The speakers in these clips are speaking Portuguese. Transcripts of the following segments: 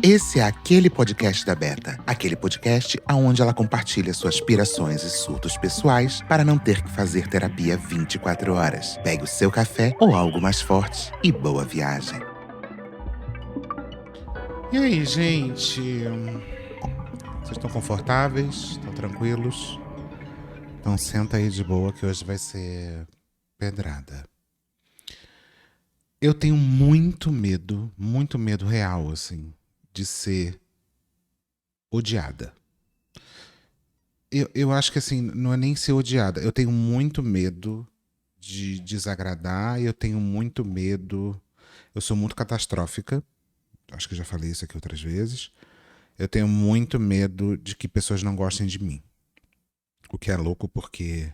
Esse é aquele podcast da Beta. Aquele podcast onde ela compartilha suas pirações e surtos pessoais para não ter que fazer terapia 24 horas. Pegue o seu café ou algo mais forte e boa viagem. E aí, gente? Vocês estão confortáveis? Estão tranquilos? Então senta aí de boa que hoje vai ser pedrada. Eu tenho muito medo real, assim, de ser odiada. Eu acho que, assim, não é nem ser odiada. Eu tenho muito medo de desagradar e eu tenho muito medo... Eu sou muito catastrófica. Acho que eu já falei isso aqui outras vezes. Eu tenho muito medo de que pessoas não gostem de mim. O que é louco porque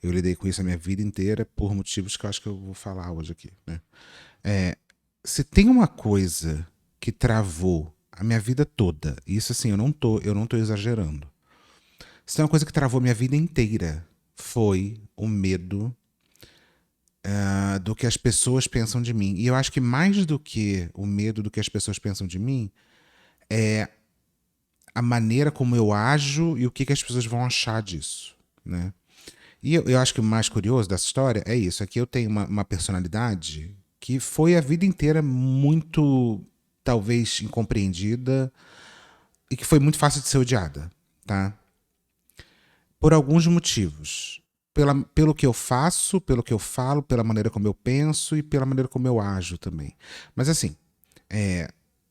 eu lidei com isso a minha vida inteira por motivos que eu acho que eu vou falar hoje aqui, né? Se tem uma coisa que travou a minha vida toda, e isso assim, eu não tô exagerando. Se tem uma coisa que travou minha vida inteira, foi o medo do que as pessoas pensam de mim. E eu acho que mais do que o medo do que as pessoas pensam de mim, a maneira como eu ajo e o que as pessoas vão achar disso, né? E eu acho que o mais curioso dessa história é isso, é que eu tenho uma personalidade que foi a vida inteira muito, talvez, incompreendida e que foi muito fácil de ser odiada, tá? Por alguns motivos. Pelo que eu faço, pelo que eu falo, pela maneira como eu penso e pela maneira como eu ajo também. Mas assim,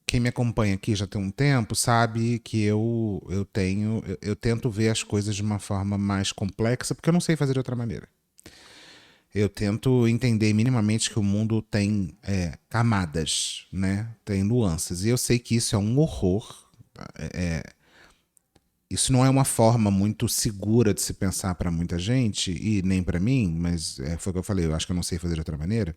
quem me acompanha aqui já tem um tempo sabe que eu tento ver as coisas de uma forma mais complexa porque eu não sei fazer de outra maneira. Eu tento entender minimamente que o mundo tem camadas, né? Tem nuances. E eu sei que isso é um horror. Isso não é uma forma muito segura de se pensar para muita gente, e nem para mim, mas foi o que eu falei, eu acho que eu não sei fazer de outra maneira.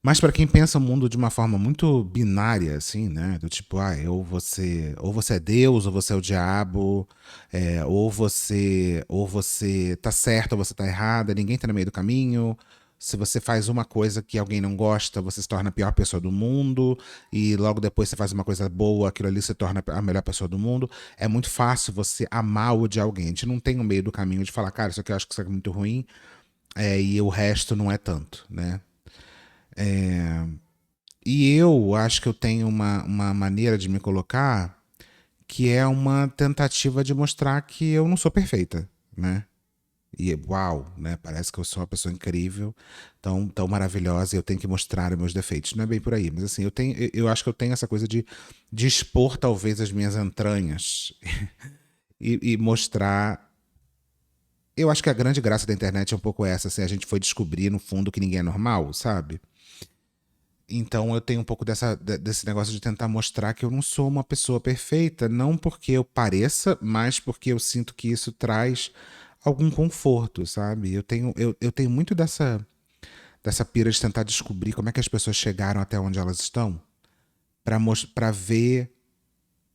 Mas para quem pensa o mundo de uma forma muito binária, assim, né? Do tipo, ou você é Deus, ou você é o diabo, ou você tá certo, ou você tá errada, ninguém tá no meio do caminho. Se você faz uma coisa que alguém não gosta, você se torna a pior pessoa do mundo, e logo depois você faz uma coisa boa, aquilo ali se torna a melhor pessoa do mundo. É muito fácil você amar ou odiar alguém. A gente não tem o meio do caminho de falar, cara, isso aqui eu acho que isso aqui é muito ruim, e o resto não é tanto, né? E eu acho que eu tenho uma maneira de me colocar que é uma tentativa de mostrar que eu não sou perfeita, né? E uau, né? Parece que eu sou uma pessoa incrível, tão maravilhosa e eu tenho que mostrar os meus defeitos. Não é bem por aí, mas assim, eu acho que eu tenho essa coisa de expor talvez as minhas entranhas e mostrar. Eu acho que a grande graça da internet é um pouco essa, assim, a gente foi descobrir no fundo que ninguém é normal, sabe? Então eu tenho um pouco desse negócio de tentar mostrar que eu não sou uma pessoa perfeita, não porque eu pareça, mas porque eu sinto que isso traz algum conforto, sabe? Eu tenho muito dessa pira de tentar descobrir como é que as pessoas chegaram até onde elas estão, para ver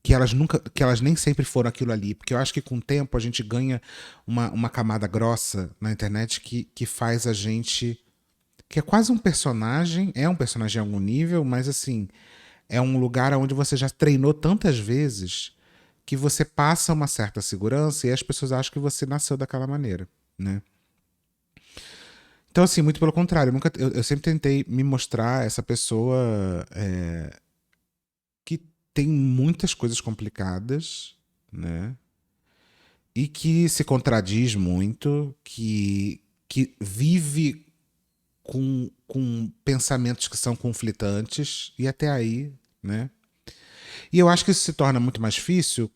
que elas nem sempre foram aquilo ali, porque eu acho que com o tempo a gente ganha uma camada grossa na internet que faz a gente que é quase é um personagem a algum nível, mas assim, é um lugar onde você já treinou tantas vezes que você passa uma certa segurança e as pessoas acham que você nasceu daquela maneira, né? Então, assim, muito pelo contrário, eu sempre tentei me mostrar essa pessoa que tem muitas coisas complicadas, né? E que se contradiz muito, que vive com pensamentos que são conflitantes, e até aí, né? E eu acho que isso se torna muito mais difícil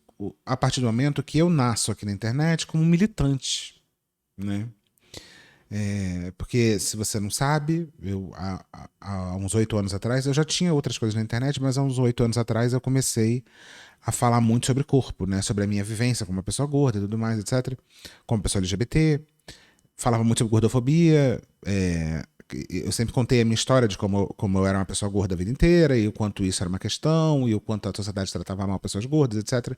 a partir do momento que eu nasço aqui na internet como militante, né? Porque se você não sabe, há uns 8 anos atrás, eu já tinha outras coisas na internet, mas há uns 8 anos atrás eu comecei a falar muito sobre corpo, né? Sobre a minha vivência como uma pessoa gorda e tudo mais, etc. Como pessoa LGBT, falava muito sobre gordofobia. Eu sempre contei a minha história de como eu era uma pessoa gorda a vida inteira e o quanto isso era uma questão e o quanto a sociedade tratava mal pessoas gordas, etc.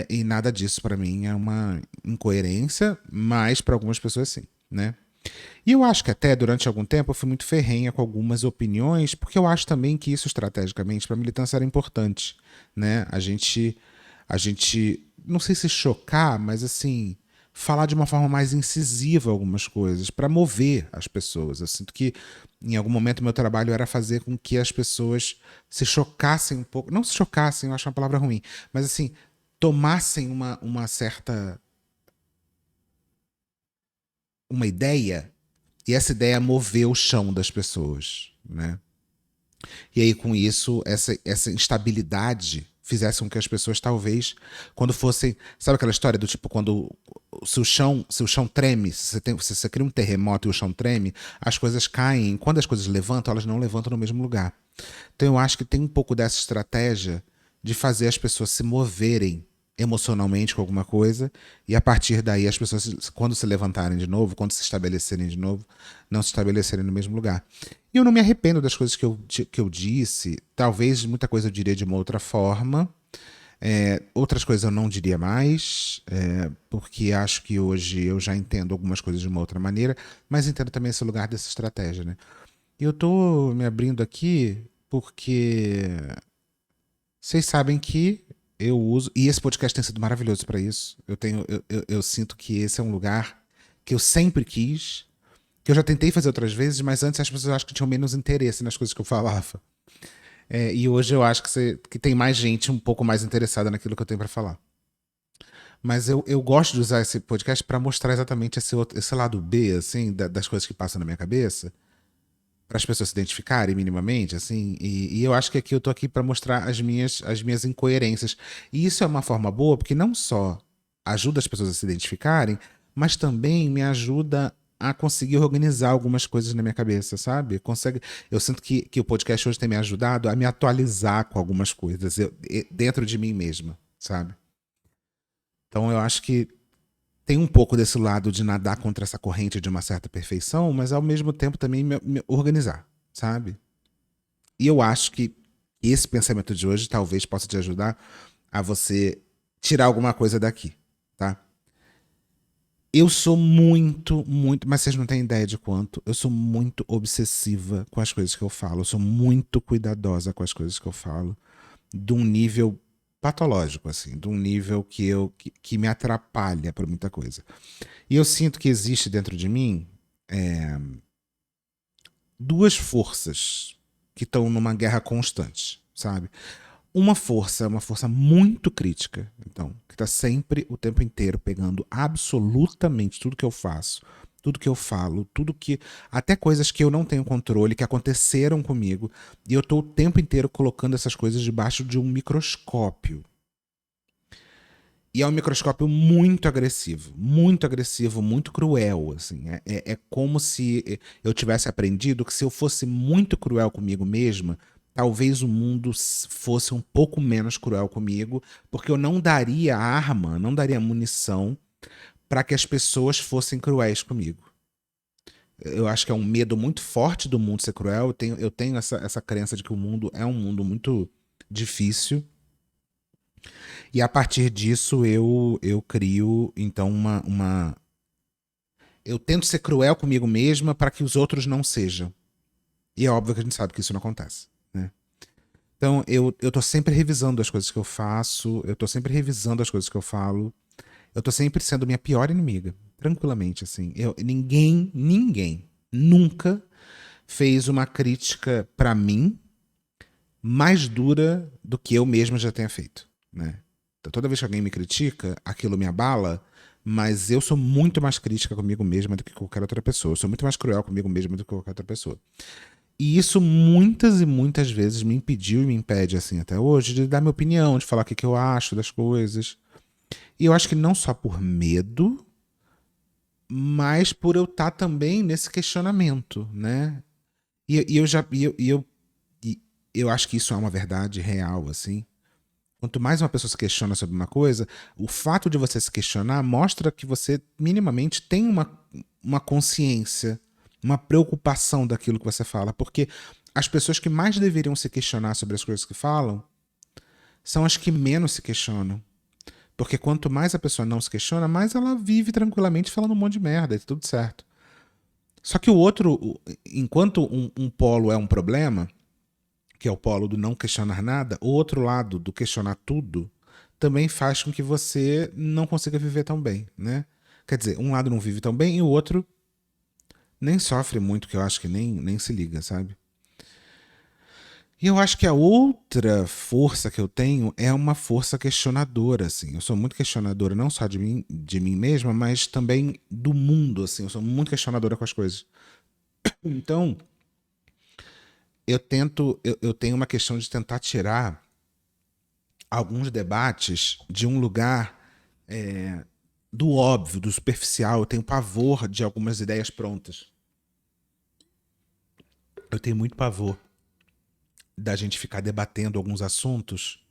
E nada disso para mim é uma incoerência, mas para algumas pessoas sim, né? E eu acho que até durante algum tempo eu fui muito ferrenha com algumas opiniões, porque eu acho também que isso estrategicamente para a militância era importante, né? A gente, não sei se chocar, mas assim, falar de uma forma mais incisiva algumas coisas, para mover as pessoas. Eu sinto que em algum momento meu trabalho era fazer com que as pessoas se chocassem um pouco, não se chocassem, eu acho uma palavra ruim, mas assim, tomassem uma certa uma ideia e essa ideia moveu o chão das pessoas, né? E aí, com isso, essa instabilidade fizesse com que as pessoas, talvez, quando fossem. Sabe aquela história do tipo, quando. Se o chão treme, se você cria um terremoto e o chão treme, as coisas caem. Quando as coisas levantam, elas não levantam no mesmo lugar. Então, eu acho que tem um pouco dessa estratégia de fazer as pessoas se moverem emocionalmente com alguma coisa e a partir daí as pessoas, quando se levantarem de novo, quando se estabelecerem de novo, não se estabelecerem no mesmo lugar. E eu não me arrependo das coisas que eu disse. Talvez muita coisa eu diria de uma outra forma. Outras coisas eu não diria mais, porque acho que hoje eu já entendo algumas coisas de uma outra maneira, mas entendo também esse lugar dessa estratégia, né? E eu tô me abrindo aqui porque vocês sabem que eu uso. E esse podcast tem sido maravilhoso para isso. Eu sinto que esse é um lugar que eu sempre quis, que eu já tentei fazer outras vezes, mas antes as pessoas acho que tinham menos interesse nas coisas que eu falava. E hoje eu acho que tem mais gente um pouco mais interessada naquilo que eu tenho para falar. Mas eu gosto de usar esse podcast para mostrar exatamente esse lado B, assim, das coisas que passam na minha cabeça, para as pessoas se identificarem minimamente, assim. E eu acho que aqui eu tô aqui para mostrar as minhas incoerências. E isso é uma forma boa, porque não só ajuda as pessoas a se identificarem, mas também me ajuda a conseguir organizar algumas coisas na minha cabeça, sabe? Eu sinto que o podcast hoje tem me ajudado a me atualizar com algumas coisas dentro de mim mesma, sabe? Então eu acho que tem um pouco desse lado de nadar contra essa corrente de uma certa perfeição, mas ao mesmo tempo também me organizar, sabe? E eu acho que esse pensamento de hoje talvez possa te ajudar a você tirar alguma coisa daqui, tá? Eu sou muito, muito, mas vocês não têm ideia de quanto, eu sou muito obsessiva com as coisas que eu falo, eu sou muito cuidadosa com as coisas que eu falo, de um nível patológico, assim, de um nível que me atrapalha por muita coisa. E eu sinto que existe dentro de mim duas forças que estão numa guerra constante, sabe? Uma força é uma força muito crítica, então, que está sempre o tempo inteiro pegando absolutamente tudo que eu faço, tudo que eu falo, tudo que. Até coisas que eu não tenho controle, que aconteceram comigo, e eu estou o tempo inteiro colocando essas coisas debaixo de um microscópio. E é um microscópio muito agressivo, muito cruel, assim. É como se eu tivesse aprendido que se eu fosse muito cruel comigo mesma, talvez o mundo fosse um pouco menos cruel comigo, porque eu não daria arma, não daria munição para que as pessoas fossem cruéis comigo. Eu acho que é um medo muito forte do mundo ser cruel. Eu tenho essa crença de que o mundo é um mundo muito difícil. E a partir disso eu crio, então, eu tento ser cruel comigo mesma para que os outros não sejam. E é óbvio que a gente sabe que isso não acontece, né? Então eu tô sempre revisando as coisas que eu faço, eu tô sempre revisando as coisas que eu falo, eu tô sempre sendo minha pior inimiga, tranquilamente, assim. Ninguém nunca fez uma crítica para mim mais dura do que eu mesma já tenha feito, né? Então, toda vez que alguém me critica, aquilo me abala, mas eu sou muito mais crítica comigo mesma do que qualquer outra pessoa. Eu sou muito mais cruel comigo mesma do que qualquer outra pessoa. E isso muitas e muitas vezes me impediu e me impede, assim, até hoje, de dar minha opinião, de falar o que eu acho das coisas. E eu acho que não só por medo, mas por eu estar também nesse questionamento, né? E eu acho que isso é uma verdade real, assim. Quanto mais uma pessoa se questiona sobre uma coisa, o fato de você se questionar mostra que você minimamente tem uma consciência, uma preocupação daquilo que você fala. Porque as pessoas que mais deveriam se questionar sobre as coisas que falam são as que menos se questionam. Porque quanto mais a pessoa não se questiona, mais ela vive tranquilamente falando um monte de merda e tudo certo. Só que o outro, enquanto um polo é um problema, que é o polo do não questionar nada, o outro lado do questionar tudo também faz com que você não consiga viver tão bem, né? Quer dizer, um lado não vive tão bem e o outro nem sofre muito, que eu acho que nem se liga, sabe? E eu acho que a outra força que eu tenho é uma força questionadora, assim. Eu sou muito questionadora, não só de mim mesma, mas também do mundo, assim. Eu sou muito questionadora com as coisas. Então, eu tenho uma questão de tentar tirar alguns debates de um lugar do óbvio, do superficial. Eu tenho pavor de algumas ideias prontas. Eu tenho muito pavor da gente ficar debatendo alguns assuntos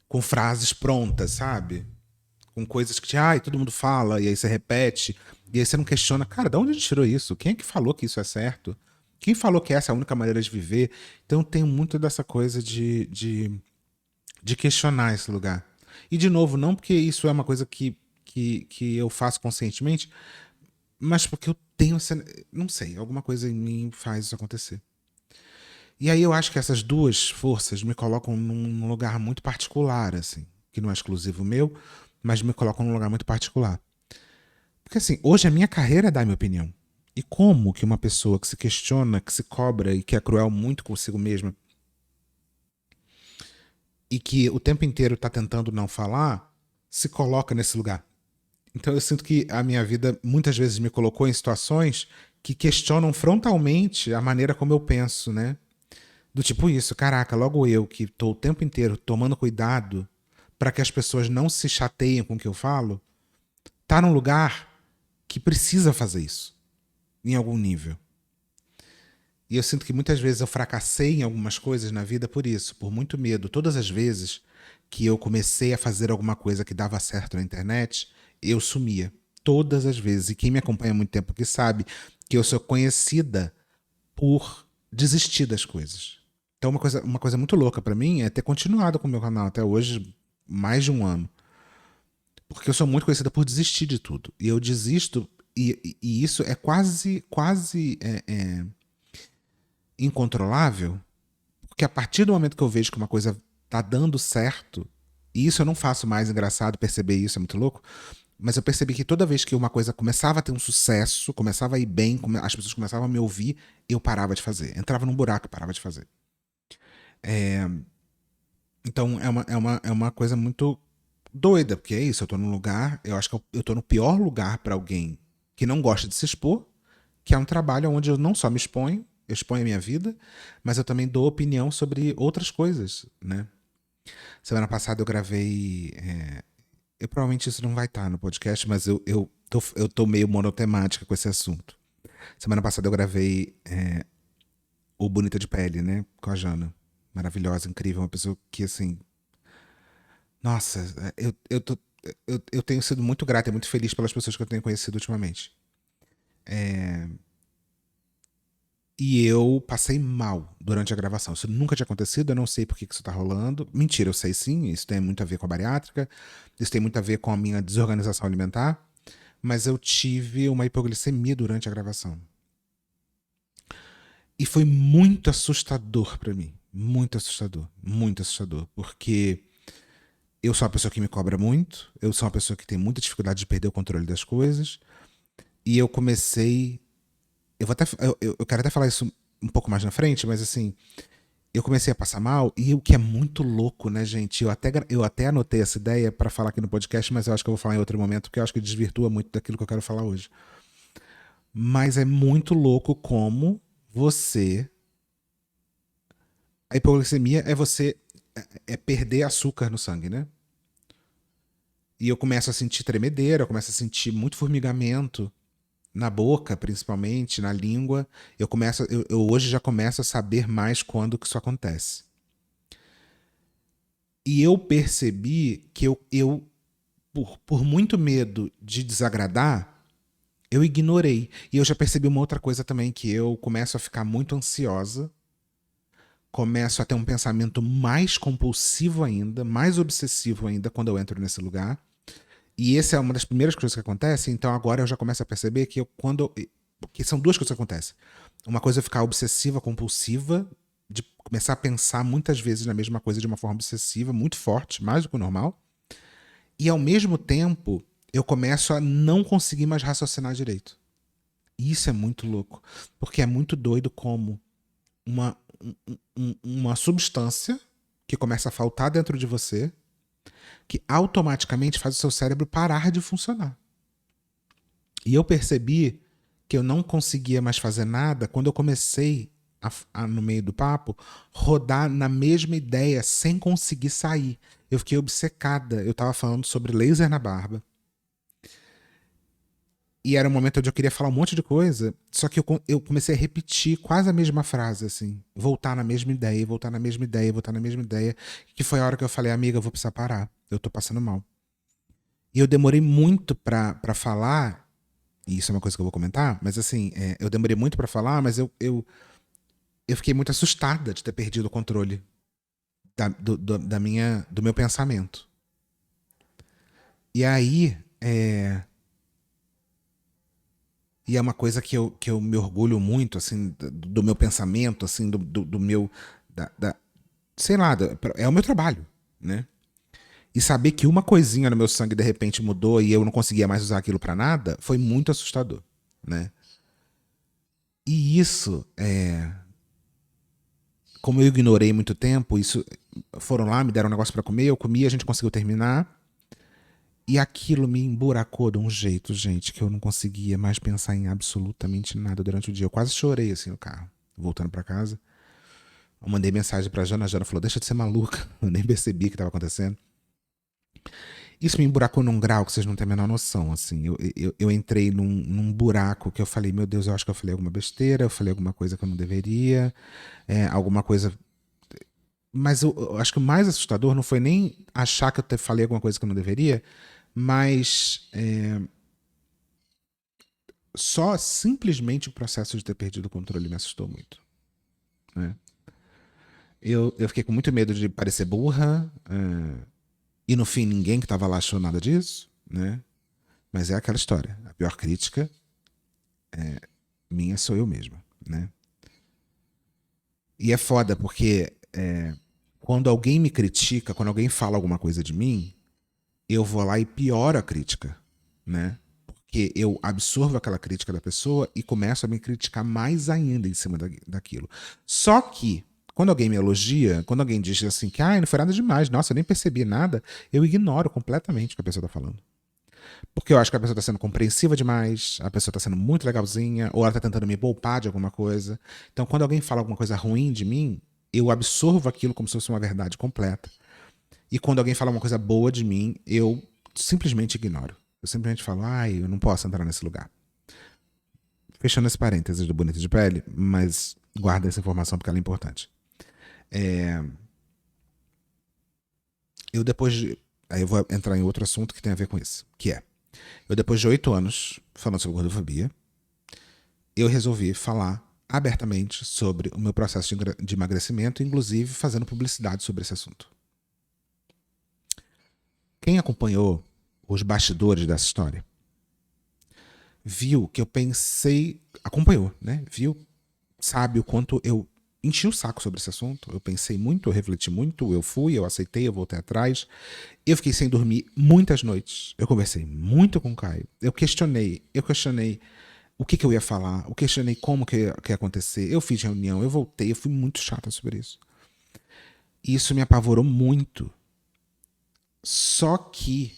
com frases prontas, sabe? Com coisas que todo mundo fala, e aí você repete, e aí você não questiona, cara, de onde a gente tirou isso? Quem é que falou que isso é certo? Quem falou que essa é a única maneira de viver? Então eu tenho muito dessa coisa de questionar esse lugar. E, de novo, não porque isso é uma coisa que eu faço conscientemente, mas porque eu tenho essa. Não sei, alguma coisa em mim faz isso acontecer. E aí eu acho que essas duas forças me colocam num lugar muito particular, assim, que não é exclusivo meu, mas me colocam num lugar muito particular. Porque assim, hoje a minha carreira é dar minha opinião. E como que uma pessoa que se questiona, que se cobra e que é cruel muito consigo mesma e que o tempo inteiro tá tentando não falar, se coloca nesse lugar? Então eu sinto que a minha vida muitas vezes me colocou em situações que questionam frontalmente a maneira como eu penso, né? Do tipo isso, caraca, logo eu que tô o tempo inteiro tomando cuidado para que as pessoas não se chateiem com o que eu falo, tá num lugar que precisa fazer isso, em algum nível. E eu sinto que muitas vezes eu fracassei em algumas coisas na vida por isso, por muito medo. Todas as vezes que eu comecei a fazer alguma coisa que dava certo na internet, eu sumia. Todas as vezes. E quem me acompanha há muito tempo que sabe que eu sou conhecida por desistir das coisas. Então uma coisa muito louca pra mim é ter continuado com o meu canal até hoje, mais de um ano. Porque eu sou muito conhecida por desistir de tudo. E eu desisto, e isso é quase incontrolável, porque a partir do momento que eu vejo que uma coisa tá dando certo, e isso eu não faço mais, engraçado perceber isso, é muito louco, mas eu percebi que toda vez que uma coisa começava a ter um sucesso, começava a ir bem, as pessoas começavam a me ouvir, eu parava de fazer. Entrava num buraco e parava de fazer. Então é uma coisa muito doida, porque é isso, eu tô num lugar, eu acho que eu tô no pior lugar para alguém que não gosta de se expor, que é um trabalho onde eu não só me exponho, eu exponho a minha vida, mas eu também dou opinião sobre outras coisas, né? Semana passada eu gravei. Eu provavelmente isso não vai estar no podcast, mas eu tô meio monotemática com esse assunto. Semana passada eu gravei o Bonita de Pele, né? Com a Jana. Maravilhosa, incrível, uma pessoa que, assim. Nossa, eu tenho sido muito grata e muito feliz pelas pessoas que eu tenho conhecido ultimamente. E eu passei mal durante a gravação. Isso nunca tinha acontecido, eu não sei por que isso tá rolando. Mentira, eu sei sim, isso tem muito a ver com a bariátrica, isso tem muito a ver com a minha desorganização alimentar, mas eu tive uma hipoglicemia durante a gravação. E foi muito assustador pra mim. Muito assustador. Porque eu sou uma pessoa que me cobra muito, eu sou uma pessoa que tem muita dificuldade de perder o controle das coisas, e eu comecei. Eu quero até falar isso um pouco mais na frente, mas assim, eu comecei a passar mal, e o que é muito louco, né, gente? Eu até anotei essa ideia pra falar aqui no podcast, mas eu acho que eu vou falar em outro momento, porque eu acho que desvirtua muito daquilo que eu quero falar hoje. Mas é muito louco como você. A hipoglicemia é você perder açúcar no sangue, né? E eu começo a sentir tremedeira, eu começo a sentir muito formigamento na boca, principalmente, na língua. Eu hoje já começo a saber mais quando que isso acontece. E eu percebi que por muito medo de desagradar, eu ignorei. E eu já percebi uma outra coisa também, que eu começo a ficar muito ansiosa, começo a ter um pensamento mais compulsivo ainda, mais obsessivo ainda quando eu entro nesse lugar. E essa é uma das primeiras coisas que acontece, então agora eu já começo a perceber que Porque são duas coisas que acontecem. Uma coisa é ficar obsessiva, compulsiva, de começar a pensar muitas vezes na mesma coisa de uma forma obsessiva, muito forte, mais do que o normal. E ao mesmo tempo, eu começo a não conseguir mais raciocinar direito. E isso é muito louco. Porque é muito doido como uma substância que começa a faltar dentro de você, que automaticamente faz o seu cérebro parar de funcionar. E eu percebi que eu não conseguia mais fazer nada quando eu comecei no meio do papo, rodar na mesma ideia sem conseguir sair. Eu fiquei obcecada. Eu tava falando sobre laser na barba. E era um momento onde eu queria falar um monte de coisa, só que eu comecei a repetir quase a mesma frase, assim. Voltar na mesma ideia, voltar na mesma ideia, voltar na mesma ideia. Que foi a hora que eu falei, amiga, eu vou precisar parar. Eu tô passando mal. E eu demorei muito pra falar, e isso é uma coisa que eu vou comentar, mas assim, eu demorei muito pra falar, mas eu fiquei muito assustada de ter perdido o controle do meu pensamento. E aí, e é uma coisa que eu me orgulho muito, assim, do meu pensamento, assim, do meu. Sei lá, é o meu trabalho, né? E saber que uma coisinha no meu sangue de repente mudou e eu não conseguia mais usar aquilo pra nada, foi muito assustador, né? E isso, como eu ignorei muito tempo, isso foram lá, me deram um negócio pra comer, eu comi, a gente conseguiu terminar. E aquilo me emburacou de um jeito, gente, que eu não conseguia mais pensar em absolutamente nada durante o dia. Eu quase chorei assim no carro, voltando pra casa. Eu mandei mensagem pra Jana, a Jana falou, deixa de ser maluca. Eu nem percebi o que estava acontecendo. Isso me emburacou num grau que vocês não têm a menor noção, assim. Eu entrei num buraco que eu falei, meu Deus, eu acho que eu falei alguma besteira, eu falei alguma coisa que eu não deveria, alguma coisa... Mas eu acho que o mais assustador não foi nem achar que eu falei alguma coisa que eu não deveria, mas só simplesmente o processo de ter perdido o controle me assustou muito, né? Eu fiquei com muito medo de parecer burra, e no fim ninguém que estava lá achou nada disso, né? Mas é aquela história. A pior crítica minha sou eu mesma, né? E é foda porque quando alguém me critica, quando alguém fala alguma coisa de mim, eu vou lá e pioro a crítica, né? Porque eu absorvo aquela crítica da pessoa e começo a me criticar mais ainda em cima daquilo. Só que, quando alguém me elogia, quando alguém diz assim que não foi nada demais, nossa, eu nem percebi nada, eu ignoro completamente o que a pessoa tá falando. Porque eu acho que a pessoa tá sendo compreensiva demais, a pessoa tá sendo muito legalzinha, ou ela tá tentando me poupar de alguma coisa. Então, quando alguém fala alguma coisa ruim de mim, eu absorvo aquilo como se fosse uma verdade completa. E quando alguém fala uma coisa boa de mim, eu simplesmente ignoro. Eu simplesmente falo, eu não posso entrar nesse lugar. Fechando esse parênteses do Bonito de Pele, mas guarda essa informação porque ela é importante. Eu depois de... Aí eu vou entrar em outro assunto que tem a ver com isso. Que é, eu depois de 8 anos falando sobre gordofobia, eu resolvi falar abertamente sobre o meu processo de emagrecimento, inclusive fazendo publicidade sobre esse assunto. Quem acompanhou os bastidores dessa história viu que eu pensei, acompanhou, né? Viu, sabe o quanto eu enchi o saco sobre esse assunto. Eu pensei muito, eu refleti muito, eu fui, eu aceitei, eu voltei atrás. Eu fiquei sem dormir muitas noites. Eu conversei muito com o Caio. Eu questionei o que eu ia falar, eu questionei como que ia acontecer. Eu fiz reunião, eu voltei, eu fui muito chata sobre isso. E isso me apavorou muito. Só que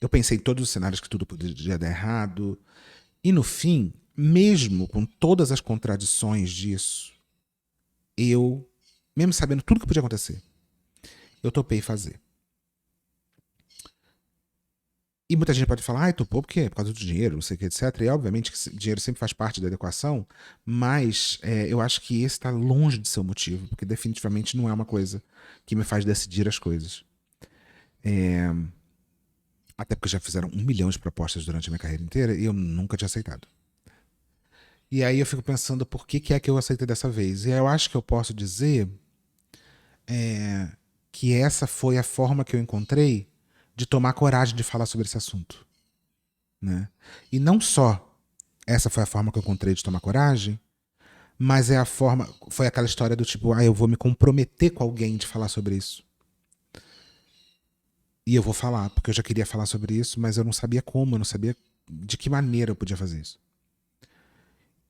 eu pensei em todos os cenários que tudo poderia dar errado. E no fim, mesmo com todas as contradições disso, eu, mesmo sabendo tudo que podia acontecer, eu topei fazer. E muita gente pode falar, topou por quê? Por causa do dinheiro, não sei o que, etc. E obviamente que dinheiro sempre faz parte da equação, mas eu acho que esse está longe de ser o motivo, porque definitivamente não é uma coisa que me faz decidir as coisas. Até porque já fizeram 1 milhão de propostas durante a minha carreira inteira e eu nunca tinha aceitado. E aí eu fico pensando por que é que eu aceitei dessa vez. E eu acho que eu posso dizer que essa foi a forma que eu encontrei de tomar coragem de falar sobre esse assunto, né? E não só essa foi a forma que eu encontrei de tomar coragem, mas é a forma, foi aquela história do tipo, eu vou me comprometer com alguém de falar sobre isso. E eu vou falar, porque eu já queria falar sobre isso, mas eu não sabia como, eu não sabia de que maneira eu podia fazer isso.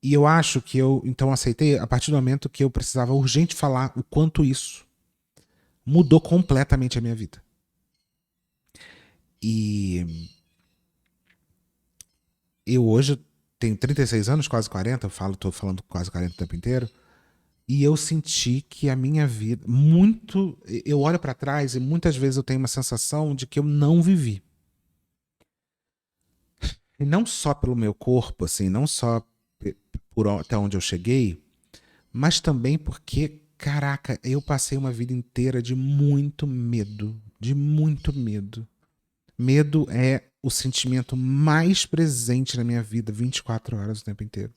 E eu acho que eu, então, aceitei a partir do momento que eu precisava urgente falar o quanto isso mudou completamente a minha vida. E eu hoje tenho 36 anos, quase 40, tô falando quase 40 o tempo inteiro, e eu senti que a minha vida, eu olho pra trás e muitas vezes eu tenho uma sensação de que eu não vivi. E não só pelo meu corpo, assim, não só por até onde eu cheguei, mas também porque, caraca, eu passei uma vida inteira de muito medo, de muito medo. Medo é o sentimento mais presente na minha vida 24 horas o tempo inteiro.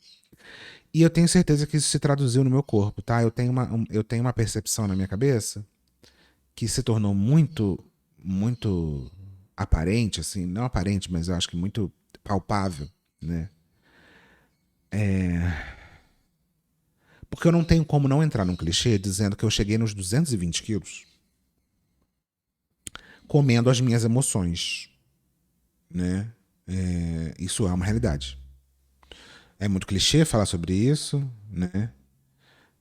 E eu tenho certeza que isso se traduziu no meu corpo, tá? Eu tenho uma percepção na minha cabeça que se tornou muito aparente, assim, não aparente, mas eu acho que muito palpável, né? Porque eu não tenho como não entrar num clichê dizendo que eu cheguei nos 220 quilos comendo as minhas emoções, né? Isso é uma realidade. É muito clichê falar sobre isso, né?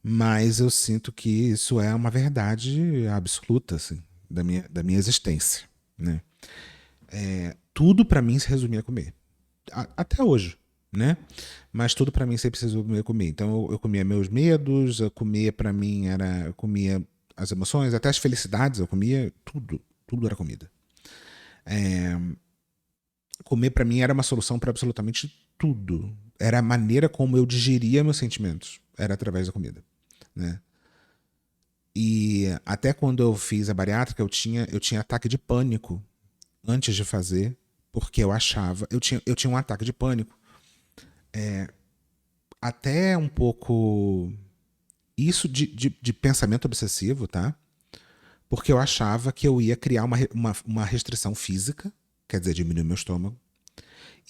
Mas eu sinto que isso é uma verdade absoluta, assim, da minha existência, né? Tudo pra mim se resumia a comer. Até hoje, né? Mas tudo pra mim sempre se resumia a comer. Então eu comia meus medos, eu comia pra mim eu comia as emoções, até as felicidades eu comia, tudo era comida. Comer pra mim era uma solução pra absolutamente tudo. Era a maneira como eu digeria meus sentimentos, era através da comida, né? E até quando eu fiz a bariátrica, eu tinha ataque de pânico antes de fazer, porque eu achava. Eu tinha um ataque de pânico. Até um pouco. Isso de pensamento obsessivo, tá? Porque eu achava que eu ia criar uma restrição física, quer dizer, diminuir meu estômago,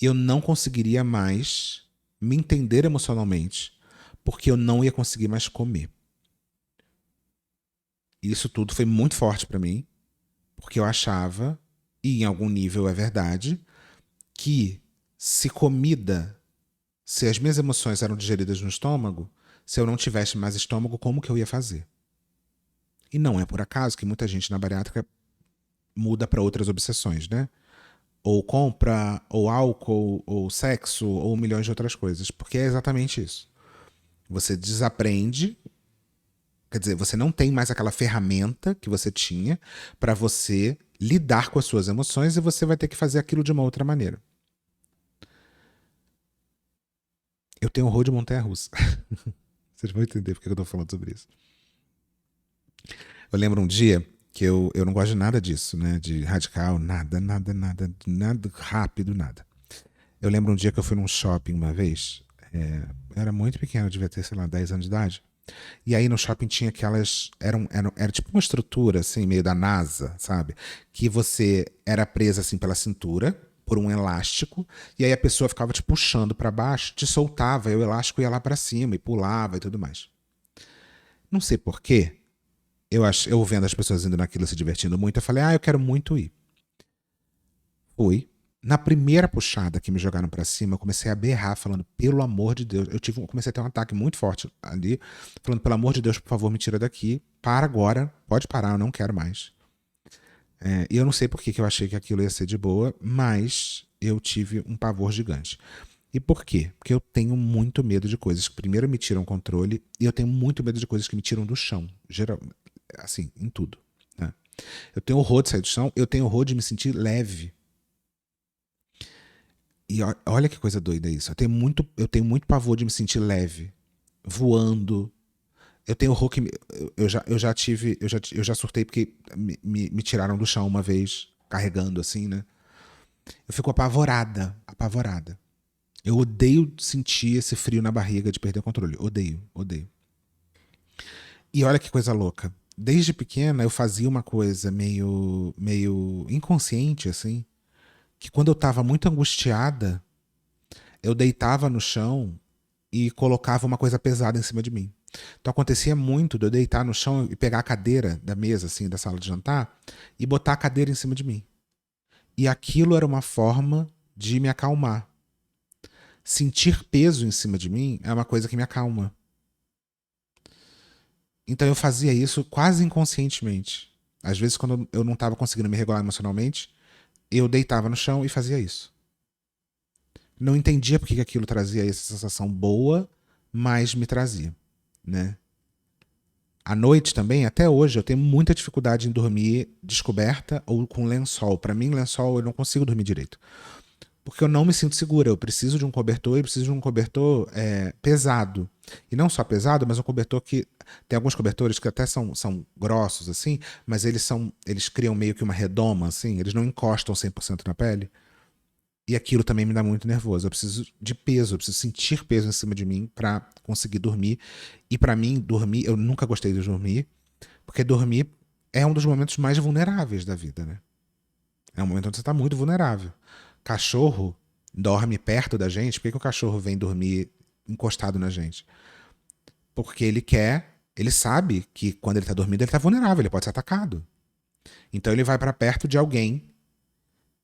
e eu não conseguiria mais me entender emocionalmente, porque eu não ia conseguir mais comer. Isso tudo foi muito forte pra mim, porque eu achava, e em algum nível é verdade, que se comida, se as minhas emoções eram digeridas no estômago, se eu não tivesse mais estômago, como que eu ia fazer? E não é por acaso que muita gente na bariátrica muda para outras obsessões, né? Ou compra, ou álcool, ou sexo, ou milhões de outras coisas. Porque é exatamente isso. Você desaprende, quer dizer, você não tem mais aquela ferramenta que você tinha para você lidar com as suas emoções e você vai ter que fazer aquilo de uma outra maneira. Eu tenho horror de montanha-russa. Vocês vão entender porque eu tô falando sobre isso. Eu lembro um dia que eu não gosto de nada disso, né? De radical, nada rápido, nada. Eu lembro um dia que eu fui num shopping uma vez. Eu era muito pequeno, eu devia ter, sei lá, 10 anos de idade. E aí no shopping tinha aquelas. Era tipo uma estrutura, assim, meio da NASA, sabe? Que você era presa assim pela cintura, por um elástico, e aí a pessoa ficava te puxando pra baixo, te soltava, e o elástico ia lá pra cima e pulava e tudo mais. Não sei porquê, eu vendo as pessoas indo naquilo se divertindo muito, eu falei, eu quero muito ir. Fui. Na primeira puxada que me jogaram pra cima, eu comecei a berrar, falando, pelo amor de Deus. Comecei a ter um ataque muito forte ali, falando, pelo amor de Deus, por favor, me tira daqui. Para agora, pode parar, eu não quero mais. E eu não sei por que eu achei que aquilo ia ser de boa, mas eu tive um pavor gigante. E por quê? Porque eu tenho muito medo de coisas que primeiro me tiram o controle e eu tenho muito medo de coisas que me tiram do chão. Geral, assim, em tudo. Né? Eu tenho horror de sair do chão, eu tenho horror de me sentir leve. E olha que coisa doida isso. Eu tenho muito pavor de me sentir leve, voando. Eu tenho horror que eu já surtei porque me tiraram do chão uma vez, carregando assim, né? Eu fico apavorada, apavorada. Eu odeio sentir esse frio na barriga de perder o controle. Odeio, odeio. E olha que coisa louca. Desde pequena eu fazia uma coisa meio inconsciente, assim, que quando eu tava muito angustiada, eu deitava no chão e colocava uma coisa pesada em cima de mim. Então acontecia muito de eu deitar no chão e pegar a cadeira da mesa, assim, da sala de jantar, e botar a cadeira em cima de mim. E aquilo era uma forma de me acalmar. Sentir peso em cima de mim é uma coisa que me acalma. Então eu fazia isso quase inconscientemente. Às vezes, quando eu não estava conseguindo me regular emocionalmente, eu deitava no chão e fazia isso. Não entendia porque que aquilo trazia essa sensação boa, mas me trazia, né? À noite também, até hoje, eu tenho muita dificuldade em dormir descoberta ou com lençol. Para mim, lençol, eu não consigo dormir direito. Porque eu não me sinto segura. Eu preciso de um cobertor e preciso de um cobertor pesado. E não só pesado, mas um cobertor que... Tem alguns cobertores que até são grossos, assim, mas eles criam meio que uma redoma, assim. Eles não encostam 100% na pele. E aquilo também me dá muito nervoso. Eu preciso de peso, eu preciso sentir peso em cima de mim para conseguir dormir. E para mim, dormir, eu nunca gostei de dormir, porque dormir é um dos momentos mais vulneráveis da vida, né? É um momento onde você está muito vulnerável. Cachorro dorme perto da gente. Por que o cachorro vem dormir encostado na gente? Porque ele sabe que quando ele está dormindo, ele está vulnerável, ele pode ser atacado. Então ele vai para perto de alguém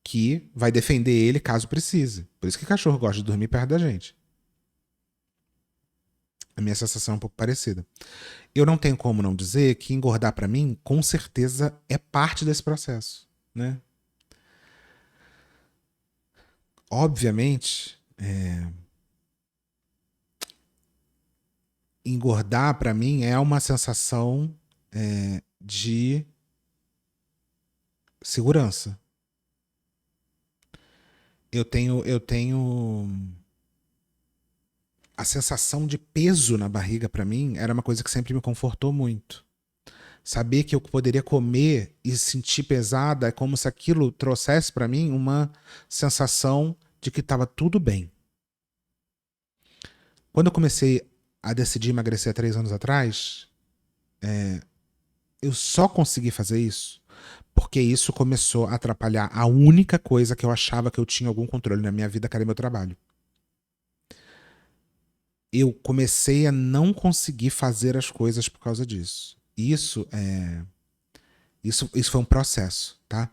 que vai defender ele caso precise. Por isso que cachorro gosta de dormir perto da gente. A minha sensação é um pouco parecida. Eu não tenho como não dizer que engordar para mim, com certeza, é parte desse processo, né? Obviamente, engordar para mim é uma sensação de segurança. Eu tenho a sensação de peso na barriga para mim era uma coisa que sempre me confortou muito. Saber que eu poderia comer e sentir pesada é como se aquilo trouxesse para mim uma sensação de que estava tudo bem. Quando eu comecei a decidir emagrecer há 3 anos atrás, eu só consegui fazer isso porque isso começou a atrapalhar a única coisa que eu achava que eu tinha algum controle na minha vida, que era meu trabalho. Eu comecei a não conseguir fazer as coisas por causa disso. Isso foi um processo, tá?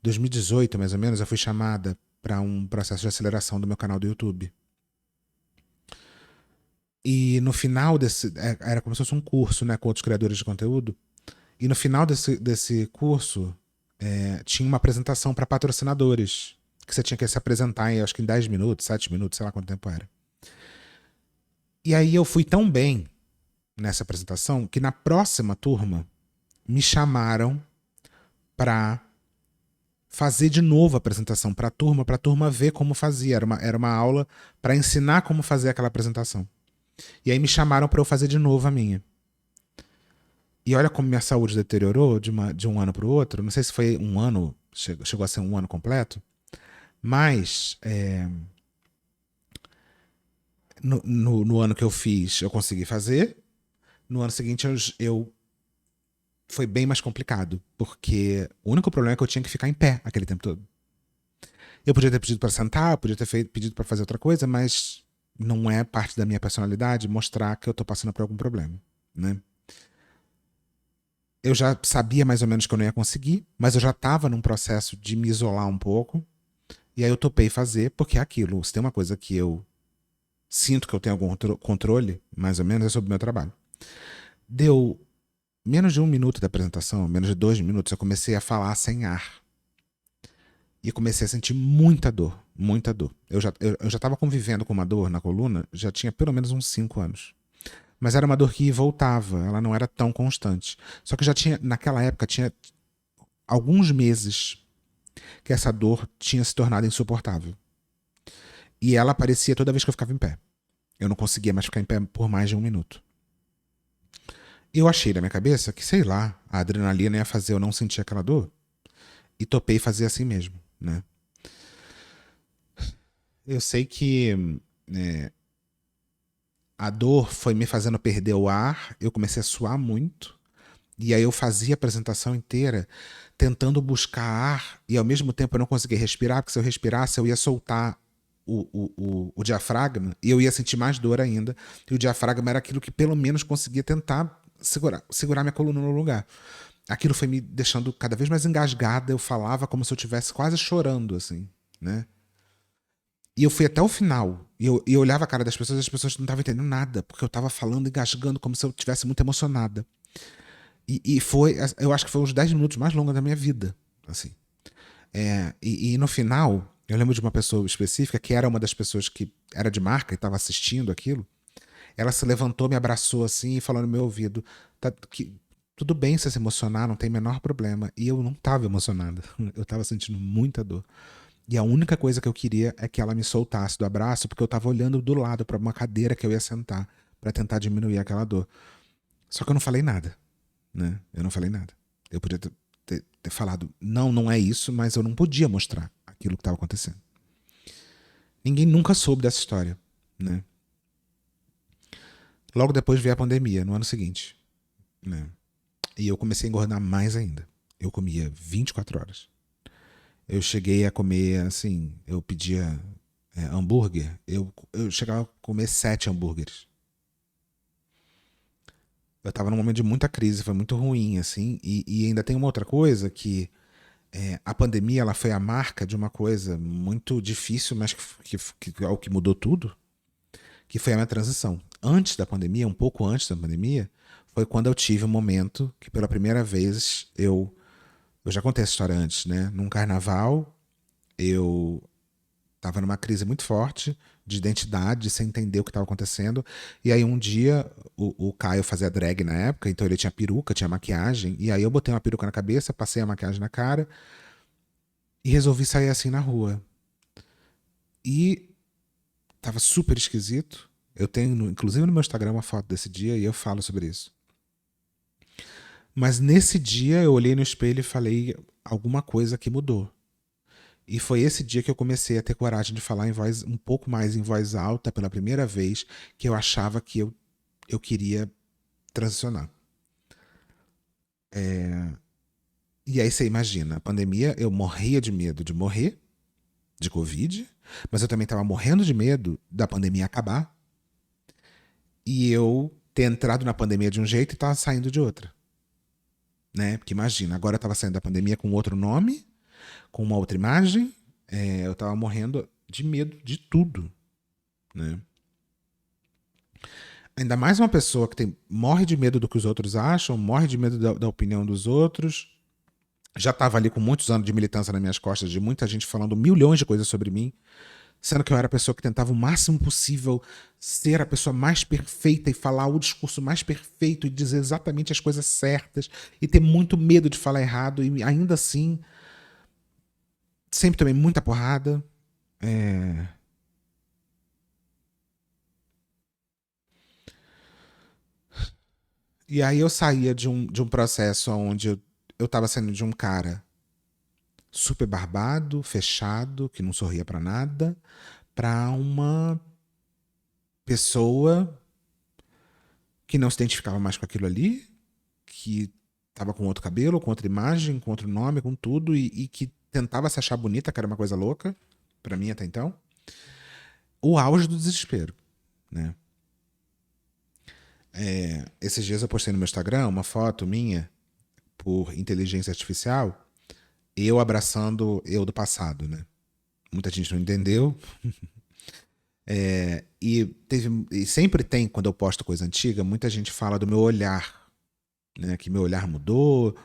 2018, mais ou menos, eu fui chamada para um processo de aceleração do meu canal do YouTube. E no final era como se fosse um curso, né, com outros criadores de conteúdo. E no final desse curso, tinha uma apresentação para patrocinadores, que você tinha que se apresentar em, acho que em 10 minutos, 7 minutos, sei lá quanto tempo era. E aí eu fui tão bem nessa apresentação que na próxima turma me chamaram para fazer de novo a apresentação para a turma ver como fazia. Era uma aula para ensinar como fazer aquela apresentação. E aí me chamaram para eu fazer de novo a minha. E olha como minha saúde deteriorou de um ano para o outro. Não sei se foi um ano, chegou a ser um ano completo, mas no ano que eu fiz, eu consegui fazer. No ano seguinte, foi bem mais complicado, porque o único problema é que eu tinha que ficar em pé aquele tempo todo. Eu podia ter pedido para sentar, podia ter pedido para fazer outra coisa, mas não é parte da minha personalidade mostrar que eu tô passando por algum problema, né? Eu já sabia mais ou menos que eu não ia conseguir, mas eu já estava num processo de me isolar um pouco, e aí eu topei fazer, porque é aquilo, se tem uma coisa que eu sinto que eu tenho algum controle, mais ou menos, é sobre o meu trabalho. Deu menos de 1 minuto da apresentação, menos de 2 minutos, eu comecei a falar sem ar. E comecei a sentir muita dor, muita dor. Eu já estava convivendo com uma dor na coluna, já tinha pelo menos uns 5 anos. Mas era uma dor que ia e voltava, ela não era tão constante. Só que naquela época, tinha alguns meses que essa dor tinha se tornado insuportável. E ela aparecia toda vez que eu ficava em pé. Eu não conseguia mais ficar em pé por mais de 1 minuto. Eu achei na minha cabeça que, sei lá, a adrenalina ia fazer eu não sentir aquela dor. E topei fazer assim mesmo, né? Eu sei que a dor foi me fazendo perder o ar, eu comecei a suar muito, e aí eu fazia a apresentação inteira tentando buscar ar, e ao mesmo tempo eu não conseguia respirar, porque se eu respirasse eu ia soltar o diafragma, e eu ia sentir mais dor ainda. E o diafragma era aquilo que pelo menos conseguia tentar segurar minha coluna no lugar. Aquilo foi me deixando cada vez mais engasgada. Eu falava como se eu estivesse quase chorando, assim, né? E eu fui até o final. E eu olhava a cara das pessoas e as pessoas não estavam entendendo nada, porque eu estava falando, engasgando, como se eu estivesse muito emocionada. E foi, eu acho que foi uns 10 minutos mais longos da minha vida, assim. E no final, eu lembro de uma pessoa específica, que era uma das pessoas que era de marca e estava assistindo aquilo. Ela se levantou, me abraçou assim e falou no meu ouvido: tudo bem você se emocionar, não tem menor problema. E eu não estava emocionada, eu estava sentindo muita dor. E a única coisa que eu queria é que ela me soltasse do abraço, porque eu estava olhando do lado para uma cadeira que eu ia sentar para tentar diminuir aquela dor. Só que eu não falei nada, né? Eu não falei nada. Eu podia ter falado, não, não é isso, mas eu não podia mostrar aquilo que estava acontecendo. Ninguém nunca soube dessa história, né? Logo depois veio a pandemia, no ano seguinte, né? E eu comecei a engordar mais ainda. Eu comia 24 horas. Eu cheguei a comer, assim, eu pedia hambúrguer, eu chegava a comer 7 hambúrgueres. Eu tava num momento de muita crise, foi muito ruim, assim, e ainda tem uma outra coisa que a pandemia ela foi a marca de uma coisa muito difícil, mas que é o que mudou tudo, que foi a minha transição. Antes da pandemia, um pouco antes da pandemia, foi quando eu tive um momento que pela primeira vez eu já contei essa história antes, né? Num carnaval, eu estava numa crise muito forte de identidade, sem entender o que estava acontecendo. E aí um dia o Caio fazia drag na época, então ele tinha peruca, tinha maquiagem, e aí eu botei uma peruca na cabeça, passei a maquiagem na cara e resolvi sair assim na rua. E tava super esquisito. Eu tenho, inclusive no meu Instagram, uma foto desse dia e eu falo sobre isso. Mas nesse dia eu olhei no espelho e falei alguma coisa que mudou. E foi esse dia que eu comecei a ter coragem de falar em voz um pouco mais em voz alta pela primeira vez, que eu achava que eu queria transicionar. E aí você imagina, a pandemia, eu morria de medo de morrer, de Covid, mas eu também estava morrendo de medo da pandemia acabar e eu ter entrado na pandemia de um jeito e estava saindo de outra. Né? Porque imagina, agora eu estava saindo da pandemia com outro nome, com uma outra imagem, eu estava morrendo de medo de tudo. Né? Ainda mais uma pessoa que morre de medo do que os outros acham, morre de medo da opinião dos outros. Já estava ali com muitos anos de militância nas minhas costas, de muita gente falando milhões de coisas sobre mim, sendo que eu era a pessoa que tentava o máximo possível ser a pessoa mais perfeita e falar o discurso mais perfeito e dizer exatamente as coisas certas e ter muito medo de falar errado e ainda assim sempre tomei muita porrada. É... E aí eu saía de um processo onde eu tava saindo de um cara super barbado, fechado, que não sorria pra nada, pra uma pessoa que não se identificava mais com aquilo ali, que tava com outro cabelo, com outra imagem, com outro nome, com tudo, e que tentava se achar bonita, que era uma coisa louca, pra mim até então. O auge do desespero, né? Esses dias eu postei no meu Instagram uma foto minha por inteligência artificial, eu abraçando eu do passado, né? Muita gente não entendeu. E sempre tem, quando eu posto coisa antiga, muita gente fala do meu olhar, né? Que meu olhar mudou.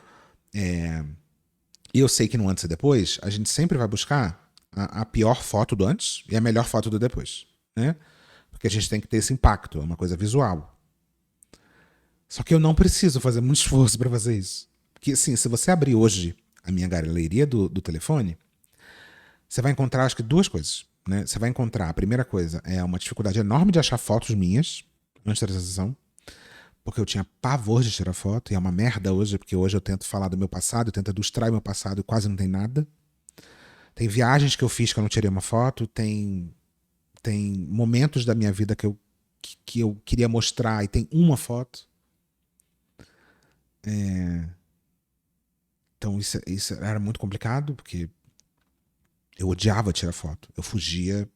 E eu sei que no antes e depois, a gente sempre vai buscar a pior foto do antes e a melhor foto do depois, né? Porque a gente tem que ter esse impacto, é uma coisa visual. Só que eu não preciso fazer muito esforço para fazer isso. Porque, assim, se você abrir hoje a minha galeria do telefone, você vai encontrar, acho que, duas coisas. Né? Você vai encontrar, a primeira coisa, é uma dificuldade enorme de achar fotos minhas antes da transição, porque eu tinha pavor de tirar foto, e é uma merda hoje, porque hoje eu tento falar do meu passado, eu tento ilustrar meu passado e quase não tem nada. Tem viagens que eu fiz que eu não tirei uma foto, tem momentos da minha vida que eu queria mostrar e tem uma foto. Então isso era muito complicado, porque eu odiava tirar foto. Eu fugia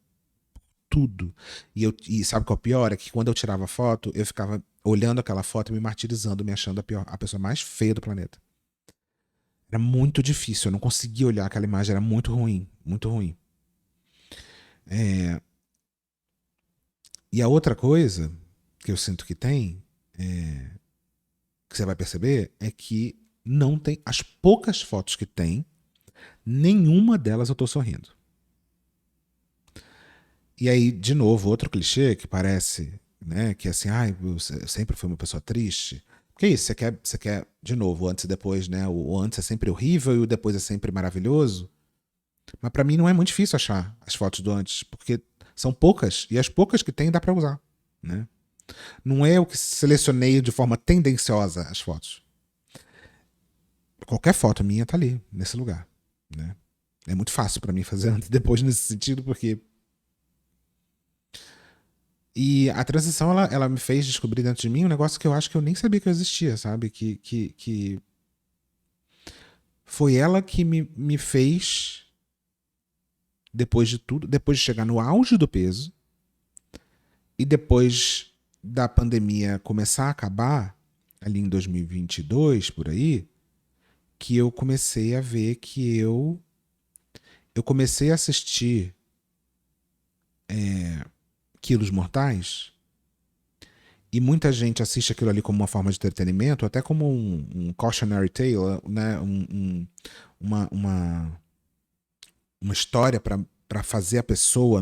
tudo. E sabe qual é o pior? É que quando eu tirava foto, eu ficava olhando aquela foto e me martirizando, me achando a pessoa mais feia do planeta. Era muito difícil, eu não conseguia olhar aquela imagem, era muito ruim, muito ruim. E a outra coisa que eu sinto que tem, que você vai perceber, é que não tem, as poucas fotos que tem, nenhuma delas eu tô sorrindo. E aí, de novo, outro clichê que parece, né, que é assim, eu sempre fui uma pessoa triste. Porque é isso, você quer, de novo, o antes e depois, né? O antes é sempre horrível e o depois é sempre maravilhoso. Mas pra mim não é muito difícil achar as fotos do antes, porque são poucas, e as poucas que tem dá pra usar, né? Não é eu que selecionei de forma tendenciosa as fotos. Qualquer foto minha tá ali, nesse lugar, né? É muito fácil pra mim fazer antes e depois nesse sentido, porque... E a transição, ela me fez descobrir dentro de mim um negócio que eu acho que eu nem sabia que eu existia, sabe? Que foi ela que me fez, depois de tudo, depois de chegar no auge do peso, e depois da pandemia começar a acabar, ali em 2022, por aí, que eu comecei a ver que eu comecei a assistir Quilos Mortais, e muita gente assiste aquilo ali como uma forma de entretenimento, até como um cautionary tale, né? Uma história para fazer a pessoa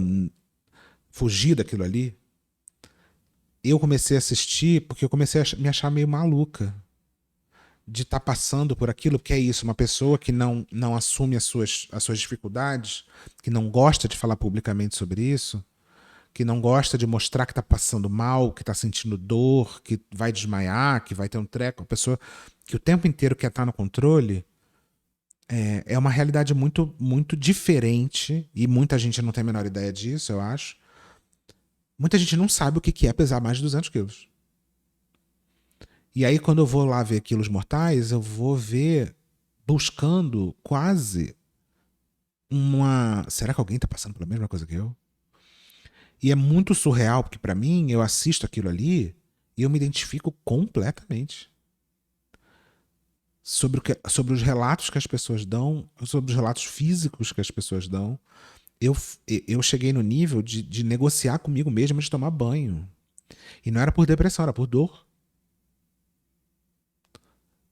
fugir daquilo ali. Eu comecei a assistir porque eu comecei a me achar meio maluca de estar passando por aquilo, porque é isso, uma pessoa que não assume as suas dificuldades, que não gosta de falar publicamente sobre isso, que não gosta de mostrar que está passando mal, que está sentindo dor, que vai desmaiar, que vai ter um treco, uma pessoa que o tempo inteiro quer estar no controle, é uma realidade muito, muito diferente, e muita gente não tem a menor ideia disso, eu acho. Muita gente não sabe o que é pesar mais de 200 quilos. E aí, quando eu vou lá ver Quilos Mortais, eu vou ver buscando quase uma... Será que alguém está passando pela mesma coisa que eu? E é muito surreal, porque pra mim, eu assisto aquilo ali e eu me identifico completamente. Sobre os relatos que as pessoas dão, sobre os relatos físicos que as pessoas dão, eu cheguei no nível de negociar comigo mesmo de tomar banho. E não era por depressão, era por dor.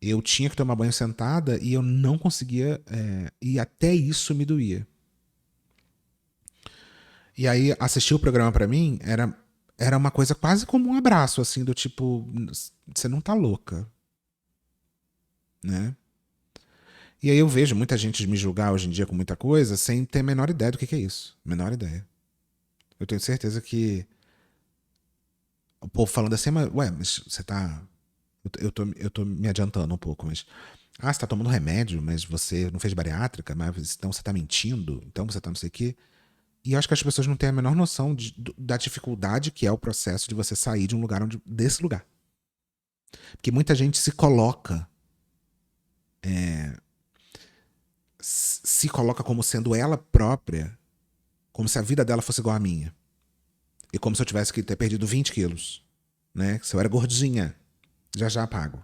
Eu tinha que tomar banho sentada e eu não conseguia, e até isso me doía. E aí, assistir o programa pra mim era uma coisa quase como um abraço, assim, do tipo, você não tá louca, né? E aí eu vejo muita gente me julgar hoje em dia com muita coisa sem ter a menor ideia do que é isso. Menor ideia. Eu tenho certeza que o povo falando assim, mas você tá... Eu tô me adiantando um pouco, mas... você tá tomando remédio, mas você não fez bariátrica, mas então você tá mentindo, então você tá não sei o quê. E eu acho que as pessoas não têm a menor noção da dificuldade que é o processo de você sair de um lugar desse lugar. Porque muita gente se coloca como sendo ela própria, como se a vida dela fosse igual à minha. E como se eu tivesse que ter perdido 20 quilos. Né? Se eu era gordinha, já apago.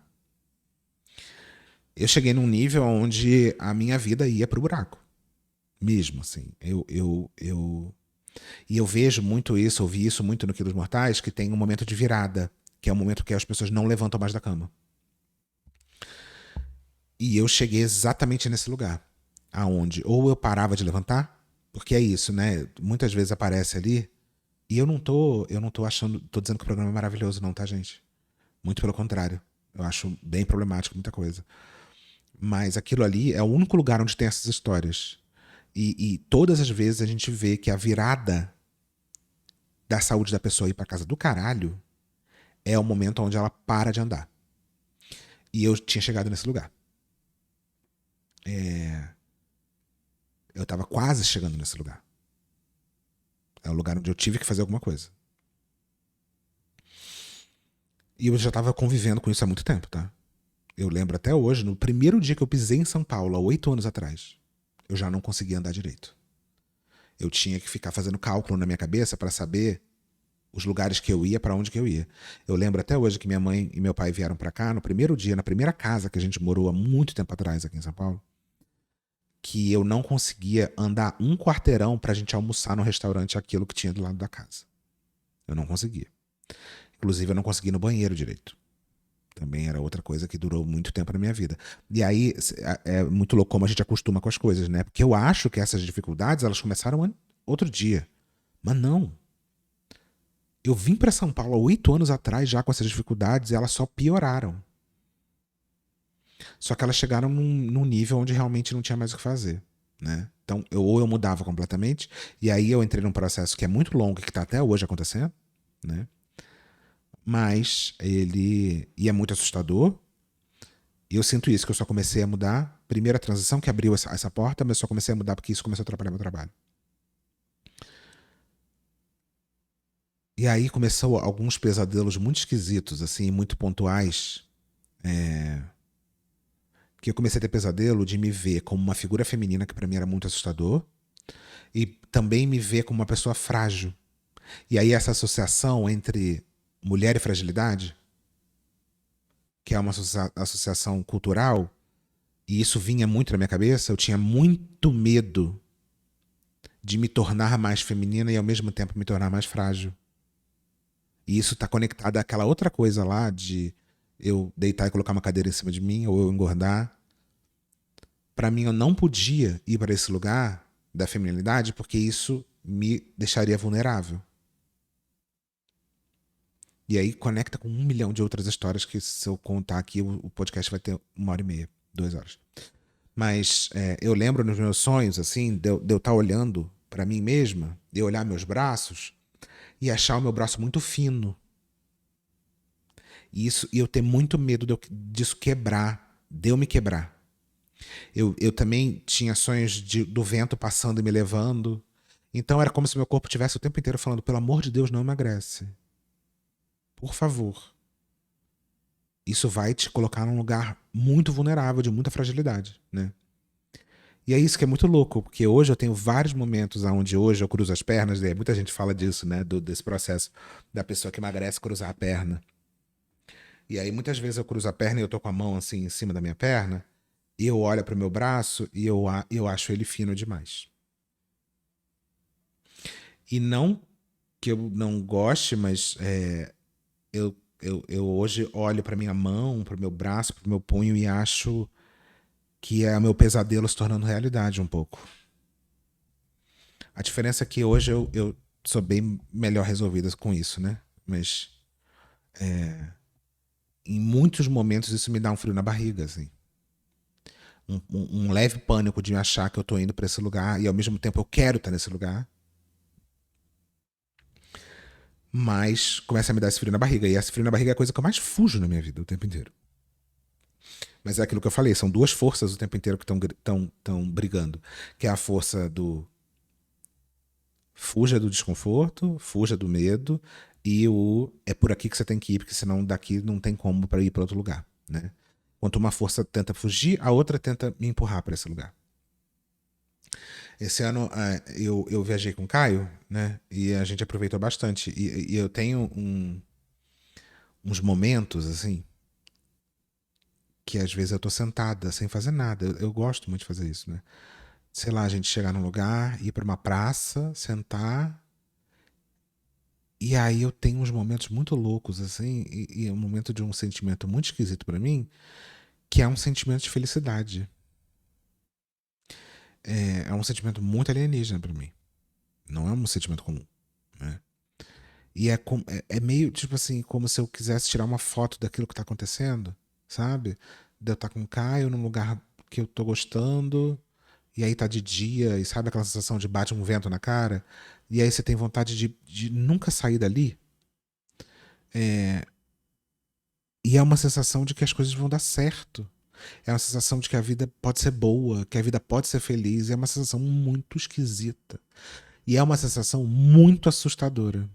Eu cheguei num nível onde a minha vida ia pro buraco. Mesmo, assim. E eu vejo muito isso, ouvi isso muito no Quilos Mortais, que tem um momento de virada, que é o momento que as pessoas não levantam mais da cama. E eu cheguei exatamente nesse lugar, aonde ou eu parava de levantar, porque é isso, né? Muitas vezes aparece ali, e eu não tô achando, tô dizendo que o programa é maravilhoso não, tá, gente? Muito pelo contrário. Eu acho bem problemático muita coisa. Mas aquilo ali é o único lugar onde tem essas histórias. E todas as vezes a gente vê que a virada da saúde da pessoa ir pra casa do caralho é o momento onde ela para de andar. E eu tinha chegado nesse lugar. Eu tava quase chegando nesse lugar. É o lugar onde eu tive que fazer alguma coisa. E eu já tava convivendo com isso há muito tempo, tá? Eu lembro até hoje, no primeiro dia que eu pisei em São Paulo, há 8 anos atrás, eu já não conseguia andar direito. Eu tinha que ficar fazendo cálculo na minha cabeça para saber os lugares que eu ia, para onde que eu ia. Eu lembro até hoje que minha mãe e meu pai vieram para cá no primeiro dia, na primeira casa que a gente morou há muito tempo atrás aqui em São Paulo, que eu não conseguia andar um quarteirão pra gente almoçar no restaurante aquilo que tinha do lado da casa. Eu não conseguia. Inclusive, eu não conseguia ir no banheiro direito. Também era outra coisa que durou muito tempo na minha vida. E aí, é muito louco como a gente acostuma com as coisas, né? Porque eu acho que essas dificuldades, elas começaram outro dia. Mas não. Eu vim pra São Paulo há 8 anos atrás já com essas dificuldades e elas só pioraram. Só que elas chegaram num nível onde realmente não tinha mais o que fazer, né? Então, ou eu mudava completamente, e aí eu entrei num processo que é muito longo e que está até hoje acontecendo, né? Mas ele... E é muito assustador. E eu sinto isso, que eu só comecei a mudar. Primeira transição que abriu essa porta, mas eu só comecei a mudar porque isso começou a atrapalhar meu trabalho. E aí começou alguns pesadelos muito esquisitos, assim, muito pontuais. Que eu comecei a ter pesadelo de me ver como uma figura feminina, que pra mim era muito assustador, e também me ver como uma pessoa frágil. E aí essa associação entre mulher e fragilidade, que é uma associação cultural, e isso vinha muito na minha cabeça, eu tinha muito medo de me tornar mais feminina e ao mesmo tempo me tornar mais frágil. E isso está conectado àquela outra coisa lá de eu deitar e colocar uma cadeira em cima de mim ou eu engordar. Para mim, eu não podia ir para esse lugar da feminilidade porque isso me deixaria vulnerável. E aí conecta com 1 milhão de outras histórias que, se eu contar aqui, o podcast vai ter 1h30, 2 horas. Mas eu lembro nos meus sonhos, assim, de eu estar olhando para mim mesma, de eu olhar meus braços e achar o meu braço muito fino. E eu ter muito medo disso quebrar, de eu me quebrar. Eu também tinha sonhos do vento passando e me levando. Então era como se meu corpo tivesse o tempo inteiro falando: pelo amor de Deus, não emagrece. Por favor. Isso vai te colocar num lugar muito vulnerável, de muita fragilidade, né? E é isso que é muito louco, porque hoje eu tenho vários momentos onde hoje eu cruzo as pernas, e muita gente fala disso, né? Desse processo da pessoa que emagrece cruzar a perna. E aí muitas vezes eu cruzo a perna e eu tô com a mão assim em cima da minha perna, e eu olho pro meu braço e eu acho ele fino demais. E não que eu não goste, mas eu hoje olho pra minha mão, pro meu braço, pro meu punho e acho que é o meu pesadelo se tornando realidade um pouco. A diferença é que hoje eu sou bem melhor resolvida com isso, né? Mas em muitos momentos isso me dá um frio na barriga, assim. Um leve pânico de me achar que eu tô indo pra esse lugar e ao mesmo tempo eu quero estar nesse lugar. Mas começa a me dar esse frio na barriga. E esse frio na barriga é a coisa que eu mais fujo na minha vida o tempo inteiro. Mas é aquilo que eu falei, são duas forças o tempo inteiro que estão brigando. Que é a força do fuja do desconforto, fuja do medo, e o é por aqui que você tem que ir, porque senão daqui não tem como para ir para outro lugar, né? Enquanto uma força tenta fugir, a outra tenta me empurrar para esse lugar. Esse ano eu viajei com o Caio, né? E a gente aproveitou bastante. E eu tenho uns momentos, assim, que às vezes eu tô sentada sem fazer nada. Eu gosto muito de fazer isso, né? Sei lá, a gente chegar num lugar, ir pra uma praça, sentar. E aí eu tenho uns momentos muito loucos, assim, e é um momento de um sentimento muito esquisito pra mim, que é um sentimento de felicidade. É um sentimento muito alienígena pra mim. Não é um sentimento comum, né? E é meio, tipo assim, como se eu quisesse tirar uma foto daquilo que tá acontecendo, sabe? De eu estar com o Caio num lugar que eu tô gostando, e aí tá de dia, e sabe aquela sensação de bate um vento na cara? E aí você tem vontade de nunca sair dali. E é uma sensação de que as coisas vão dar certo. É uma sensação de que a vida pode ser boa, que a vida pode ser feliz. É uma sensação muito esquisita. E é uma sensação muito assustadora.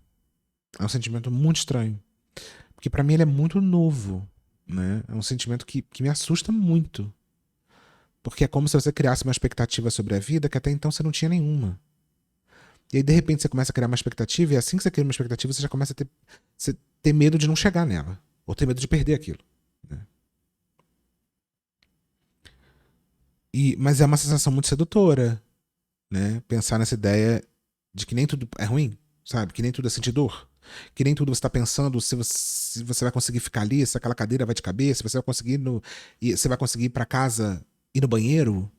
É um sentimento muito estranho. Porque pra mim ele é muito novo, né? É um sentimento que me assusta muito. Porque é como se você criasse uma expectativa sobre a vida que até então você não tinha nenhuma. E aí, de repente, você começa a criar uma expectativa, e assim que você cria uma expectativa, você já começa a ter medo de não chegar nela. Ou ter medo de perder aquilo. Né? Mas é uma sensação muito sedutora, né? Pensar nessa ideia de que nem tudo é ruim, sabe? Que nem tudo é sentir dor. Que nem tudo você está pensando se você vai conseguir ficar ali, se aquela cadeira vai te caber, se você vai conseguir você vai conseguir ir para casa, ir no banheiro,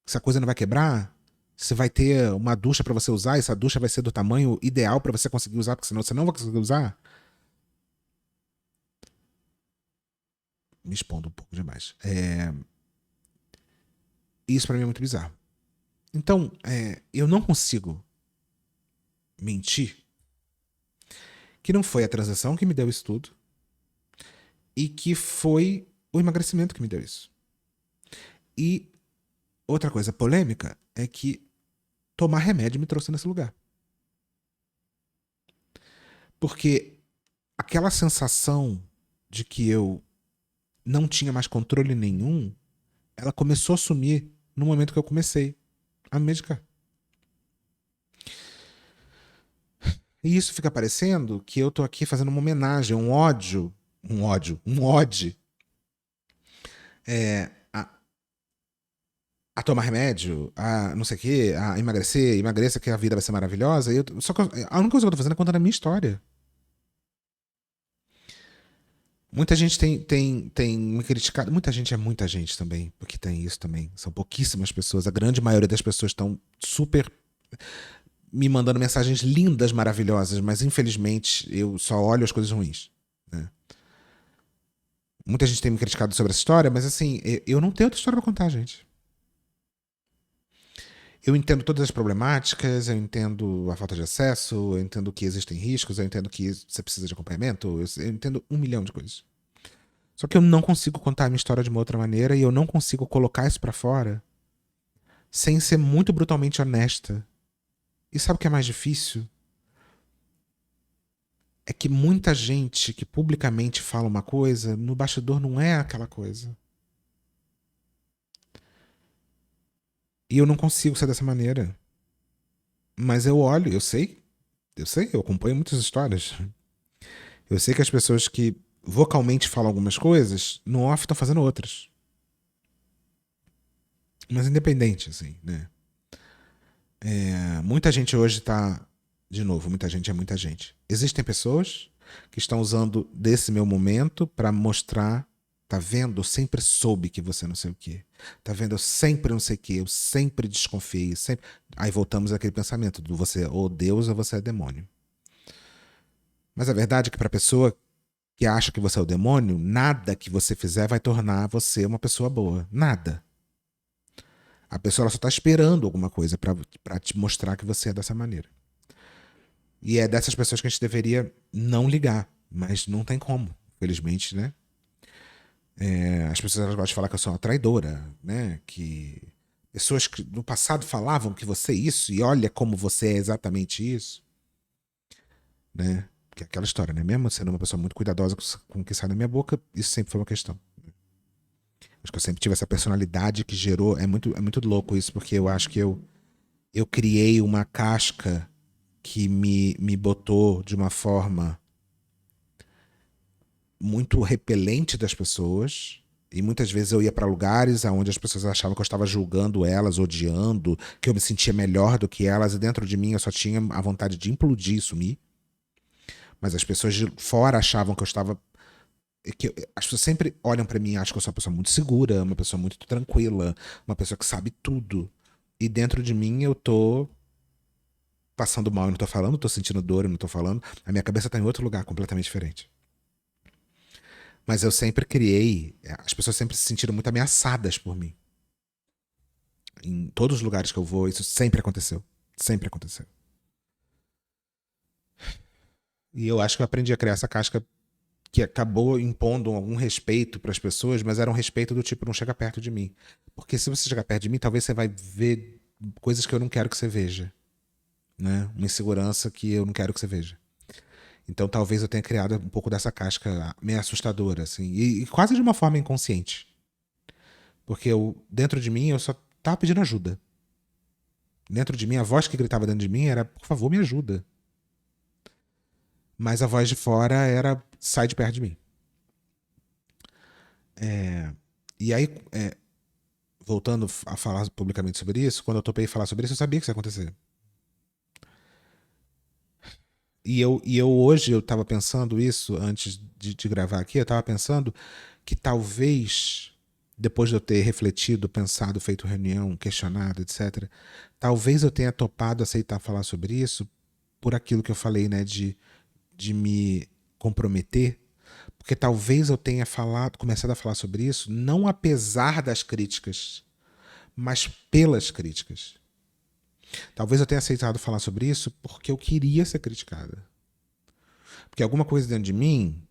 se a coisa não vai quebrar, se vai ter uma ducha para você usar, e essa ducha vai ser do tamanho ideal para você conseguir usar, porque senão você não vai conseguir usar. Me expondo um pouco demais. Isso para mim é muito bizarro. Então, eu não consigo mentir que não foi a transação que me deu isso tudo e que foi o emagrecimento que me deu isso. E outra coisa polêmica é que tomar remédio me trouxe nesse lugar. Porque aquela sensação de que eu não tinha mais controle nenhum, ela começou a sumir no momento que eu comecei a me medicar. E isso fica parecendo que eu tô aqui fazendo uma homenagem, um ódio, a tomar remédio, a não sei o quê, a emagrecer, emagreça que a vida vai ser maravilhosa. Só que a única coisa que eu tô fazendo é contando a minha história. Muita gente tem me criticado. Muita gente também, porque tem isso também. São pouquíssimas pessoas. A grande maioria das pessoas estão super me mandando mensagens lindas, maravilhosas, mas infelizmente eu só olho as coisas ruins. Né? Muita gente tem me criticado sobre essa história, mas assim, eu não tenho outra história pra contar, gente. Eu entendo todas as problemáticas, eu entendo a falta de acesso, eu entendo que existem riscos, eu entendo que você precisa de acompanhamento, eu entendo 1 milhão de coisas. Só que eu não consigo contar a minha história de uma outra maneira e eu não consigo colocar isso pra fora sem ser muito brutalmente honesta. E sabe o que é mais difícil? É que muita gente que publicamente fala uma coisa, no bastidor não é aquela coisa. E eu não consigo ser dessa maneira. Mas eu olho, eu acompanho muitas histórias. Eu sei que as pessoas que vocalmente falam algumas coisas, no off estão fazendo outras. Mas independente, assim, né? Muita gente hoje tá. De novo, muita gente é muita gente. Existem pessoas que estão usando desse meu momento para mostrar. Tá vendo? Eu sempre soube que você não sei o quê. Tá vendo? Eu sempre não sei o quê. Eu sempre desconfiei. Sempre... Aí voltamos àquele pensamento do você ou Deus ou você é demônio. Mas a verdade é que para a pessoa que acha que você é o demônio, nada que você fizer vai tornar você uma pessoa boa. Nada. A pessoa ela só está esperando alguma coisa para te mostrar que você é dessa maneira. E é dessas pessoas que a gente deveria não ligar. Mas não tem como, felizmente, né? As pessoas elas gostam de falar que eu sou uma traidora, né? Que pessoas que no passado falavam que você é isso e olha como você é exatamente isso, né? Que é aquela história, né? Mesmo sendo uma pessoa muito cuidadosa com o que sai da minha boca, isso sempre foi uma questão. Acho que eu sempre tive essa personalidade que gerou. É muito louco isso, porque eu acho que eu criei uma casca que me botou de uma forma muito repelente das pessoas. E muitas vezes eu ia para lugares onde as pessoas achavam que eu estava julgando elas, odiando, que eu me sentia melhor do que elas, e dentro de mim eu só tinha a vontade de implodir e sumir. Mas as pessoas de fora achavam que eu estava. As pessoas sempre olham pra mim e acham que eu sou uma pessoa muito segura, uma pessoa muito tranquila, uma pessoa que sabe tudo. E dentro de mim eu tô passando mal e não tô falando, tô sentindo dor e não tô falando. A minha cabeça tá em outro lugar completamente diferente. Mas eu sempre criei. As pessoas sempre se sentiram muito ameaçadas por mim. Em todos os lugares que eu vou, isso sempre aconteceu. Sempre aconteceu. E eu acho que eu aprendi a criar essa casca que acabou impondo algum respeito para as pessoas, mas era um respeito do tipo, não chega perto de mim. Porque se você chegar perto de mim, talvez você vai ver coisas que eu não quero que você veja. Né? Uma insegurança que eu não quero que você veja. Então talvez eu tenha criado um pouco dessa casca meio assustadora, assim, e quase de uma forma inconsciente. Porque dentro de mim eu só tava pedindo ajuda. Dentro de mim, a voz que gritava dentro de mim era, por favor, me ajuda. Mas a voz de fora era, sai de perto de mim. E aí, voltando a falar publicamente sobre isso, quando eu topei falar sobre isso, eu sabia que isso ia acontecer. E eu hoje, eu tava pensando isso, antes de gravar aqui, eu tava pensando que talvez, depois de eu ter refletido, pensado, feito reunião, questionado, etc., talvez eu tenha topado aceitar falar sobre isso por aquilo que eu falei, né, de me comprometer, porque talvez eu tenha começado a falar sobre isso, não apesar das críticas, mas pelas críticas. Talvez eu tenha aceitado falar sobre isso porque eu queria ser criticada. Porque alguma coisa dentro de mim,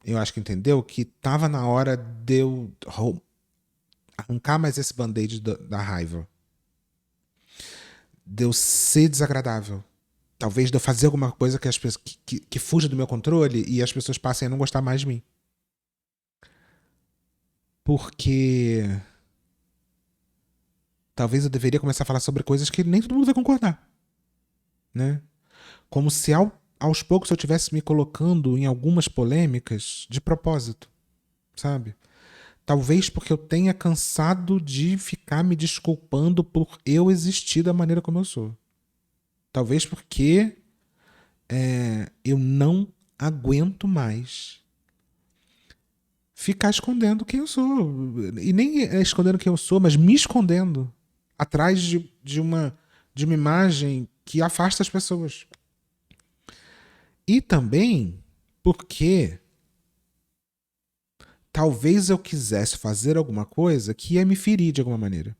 eu acho que entendeu, que estava na hora de eu arrancar mais esse band-aid da raiva. De eu ser desagradável. Talvez de eu fazer alguma coisa que, que fuja do meu controle e as pessoas passem a não gostar mais de mim. Porque talvez eu deveria começar a falar sobre coisas que nem todo mundo vai concordar. Né? Como se aos poucos eu estivesse me colocando em algumas polêmicas de propósito. Sabe? Talvez porque eu tenha cansado de ficar me desculpando por eu existir da maneira como eu sou. Talvez porque eu não aguento mais ficar escondendo quem eu sou. E nem escondendo quem eu sou, mas me escondendo atrás de uma imagem que afasta as pessoas. E também porque talvez eu quisesse fazer alguma coisa que ia me ferir de alguma maneira.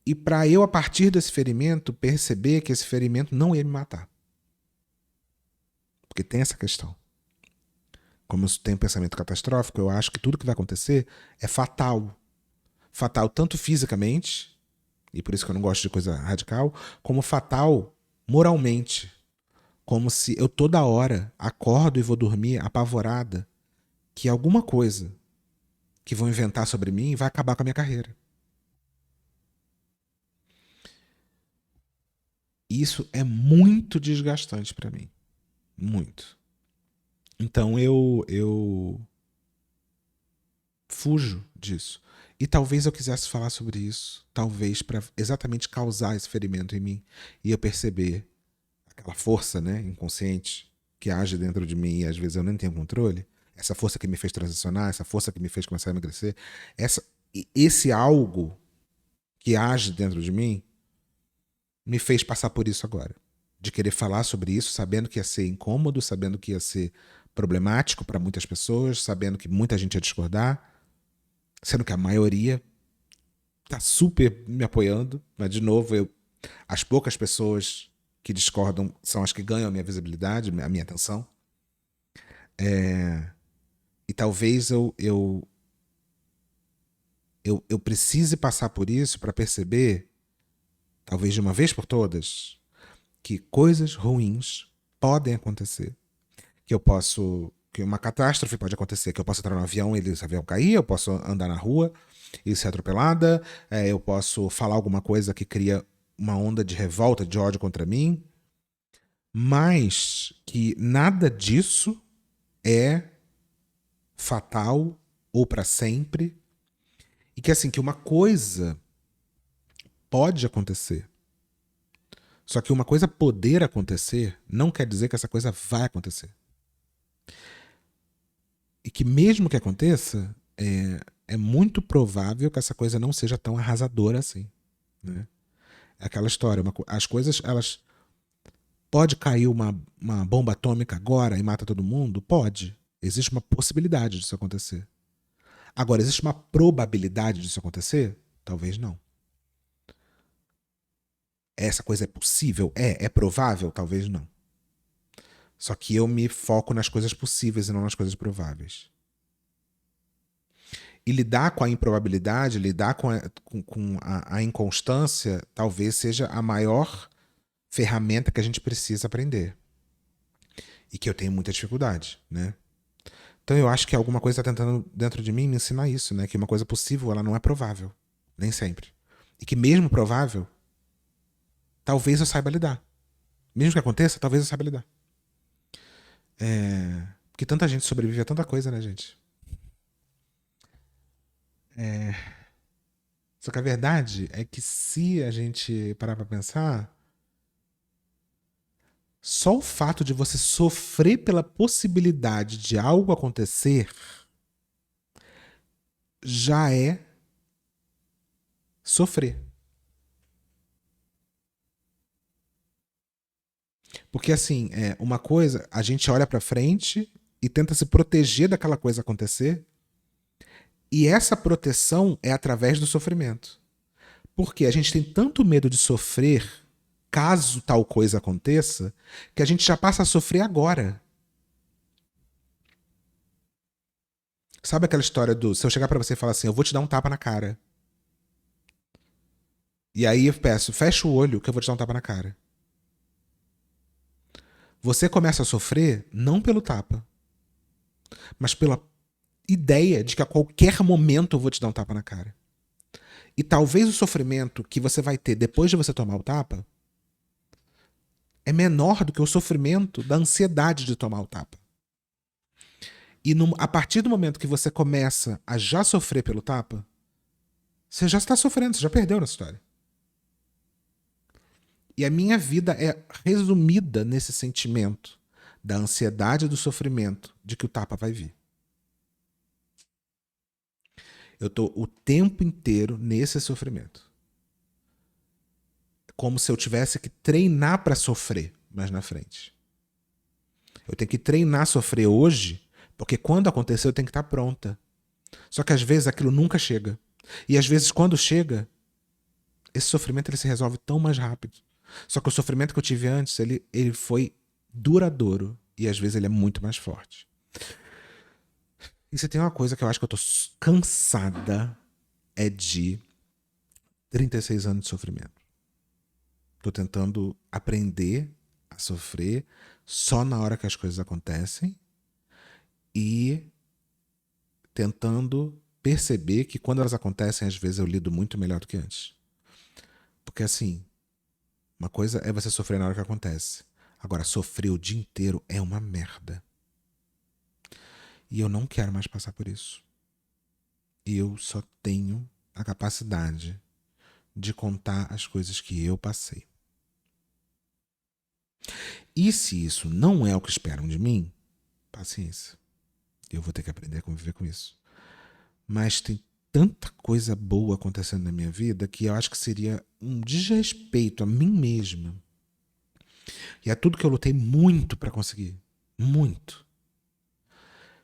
E para eu, a partir desse ferimento, perceber que esse ferimento não ia me matar. Porque tem essa questão. Como eu tenho pensamento catastrófico, eu acho que tudo que vai acontecer é fatal. Fatal tanto fisicamente, e por isso que eu não gosto de coisa radical, como fatal moralmente. Como se eu toda hora acordo e vou dormir apavorada que alguma coisa que vão inventar sobre mim vai acabar com a minha carreira. Isso é muito desgastante para mim. Muito. Então eu fujo disso. E talvez eu quisesse falar sobre isso, talvez para exatamente causar esse ferimento em mim e eu perceber aquela força, né, inconsciente que age dentro de mim e às vezes eu nem tenho controle, essa força que me fez transicionar, essa força que me fez começar a emagrecer, esse algo que age dentro de mim me fez passar por isso agora. De querer falar sobre isso, sabendo que ia ser incômodo, sabendo que ia ser problemático para muitas pessoas, sabendo que muita gente ia discordar, sendo que a maioria tá super me apoiando, mas de novo, as poucas pessoas que discordam são as que ganham a minha visibilidade, a minha atenção. E talvez eu precise passar por isso para perceber, talvez de uma vez por todas, que coisas ruins podem acontecer. Que uma catástrofe pode acontecer, que eu posso entrar no avião e esse avião cair, eu posso andar na rua e ser atropelada, eu posso falar alguma coisa que cria uma onda de revolta, de ódio contra mim, mas que nada disso é fatal ou para sempre, e que assim, que uma coisa pode acontecer. Só que uma coisa poder acontecer não quer dizer que essa coisa vai acontecer. E que mesmo que aconteça, é muito provável que essa coisa não seja tão arrasadora assim. Né? É aquela história, as coisas, elas... Pode cair uma bomba atômica agora e mata todo mundo? Pode. Existe uma possibilidade disso acontecer. Agora, existe uma probabilidade disso acontecer? Talvez não. Essa coisa é possível? É provável? Talvez não. Só que eu me foco nas coisas possíveis e não nas coisas prováveis. E lidar com a improbabilidade, lidar com a inconstância, talvez seja a maior ferramenta que a gente precisa aprender. E que eu tenho muita dificuldade, né? Então eu acho que alguma coisa está tentando dentro de mim me ensinar isso, né? Que uma coisa possível, ela não é provável. Nem sempre. E que mesmo provável, talvez eu saiba lidar. Mesmo que aconteça, talvez eu saiba lidar. Porque tanta gente sobrevive a tanta coisa, né, gente? Só que a verdade é que se a gente parar pra pensar, só o fato de você sofrer pela possibilidade de algo acontecer já é sofrer. Porque assim, uma coisa, a gente olha pra frente e tenta se proteger daquela coisa acontecer, e essa proteção é através do sofrimento. Porque a gente tem tanto medo de sofrer caso tal coisa aconteça, que a gente já passa a sofrer agora. Sabe aquela história do se eu chegar pra você e falar assim, eu vou te dar um tapa na cara. E aí eu peço, fecha o olho que eu vou te dar um tapa na cara. Você começa a sofrer não pelo tapa, mas pela ideia de que a qualquer momento eu vou te dar um tapa na cara. E talvez o sofrimento que você vai ter depois de você tomar o tapa é menor do que o sofrimento da ansiedade de tomar o tapa. E a partir do momento que você começa a já sofrer pelo tapa, você já está sofrendo, você já perdeu nessa história. E a minha vida é resumida nesse sentimento da ansiedade e do sofrimento de que o tapa vai vir. Eu estou o tempo inteiro nesse sofrimento. Como se eu tivesse que treinar para sofrer mais na frente. Eu tenho que treinar a sofrer hoje, porque quando acontecer eu tenho que estar pronta. Só que às vezes aquilo nunca chega. E às vezes quando chega, esse sofrimento ele se resolve tão mais rápido. Só que o sofrimento que eu tive antes, ele foi duradouro. E às vezes ele é muito mais forte. E se tem uma coisa que eu acho que eu tô cansada, é de 36 anos de sofrimento. Tô tentando aprender a sofrer só na hora que as coisas acontecem e tentando perceber que quando elas acontecem, às vezes eu lido muito melhor do que antes. Porque assim, uma coisa é você sofrer na hora que acontece. Agora, sofrer o dia inteiro é uma merda. E eu não quero mais passar por isso. E eu só tenho a capacidade de contar as coisas que eu passei. E se isso não é o que esperam de mim, paciência. Eu vou ter que aprender a conviver com isso. Mas tem tanta coisa boa acontecendo na minha vida que eu acho que seria um desrespeito a mim mesma. E é tudo que eu lutei muito para conseguir. Muito.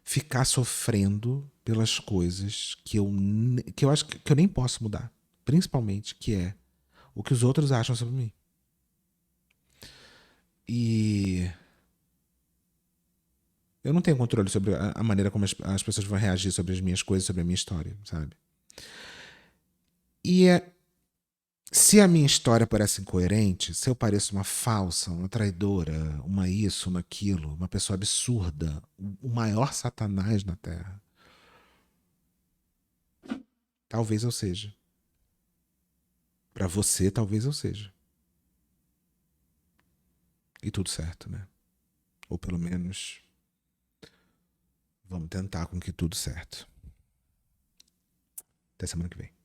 Ficar sofrendo pelas coisas que eu acho que eu nem posso mudar. Principalmente, que é o que os outros acham sobre mim. E eu não tenho controle sobre a maneira como as pessoas vão reagir sobre as minhas coisas, sobre a minha história, sabe? E se a minha história parece incoerente, se eu pareço uma falsa, uma traidora, uma isso, uma aquilo, uma pessoa absurda, o maior satanás na Terra, talvez eu seja. Pra você, talvez eu seja. E tudo certo, né? Ou pelo menos vamos tentar com que tudo certo. Até semana que vem.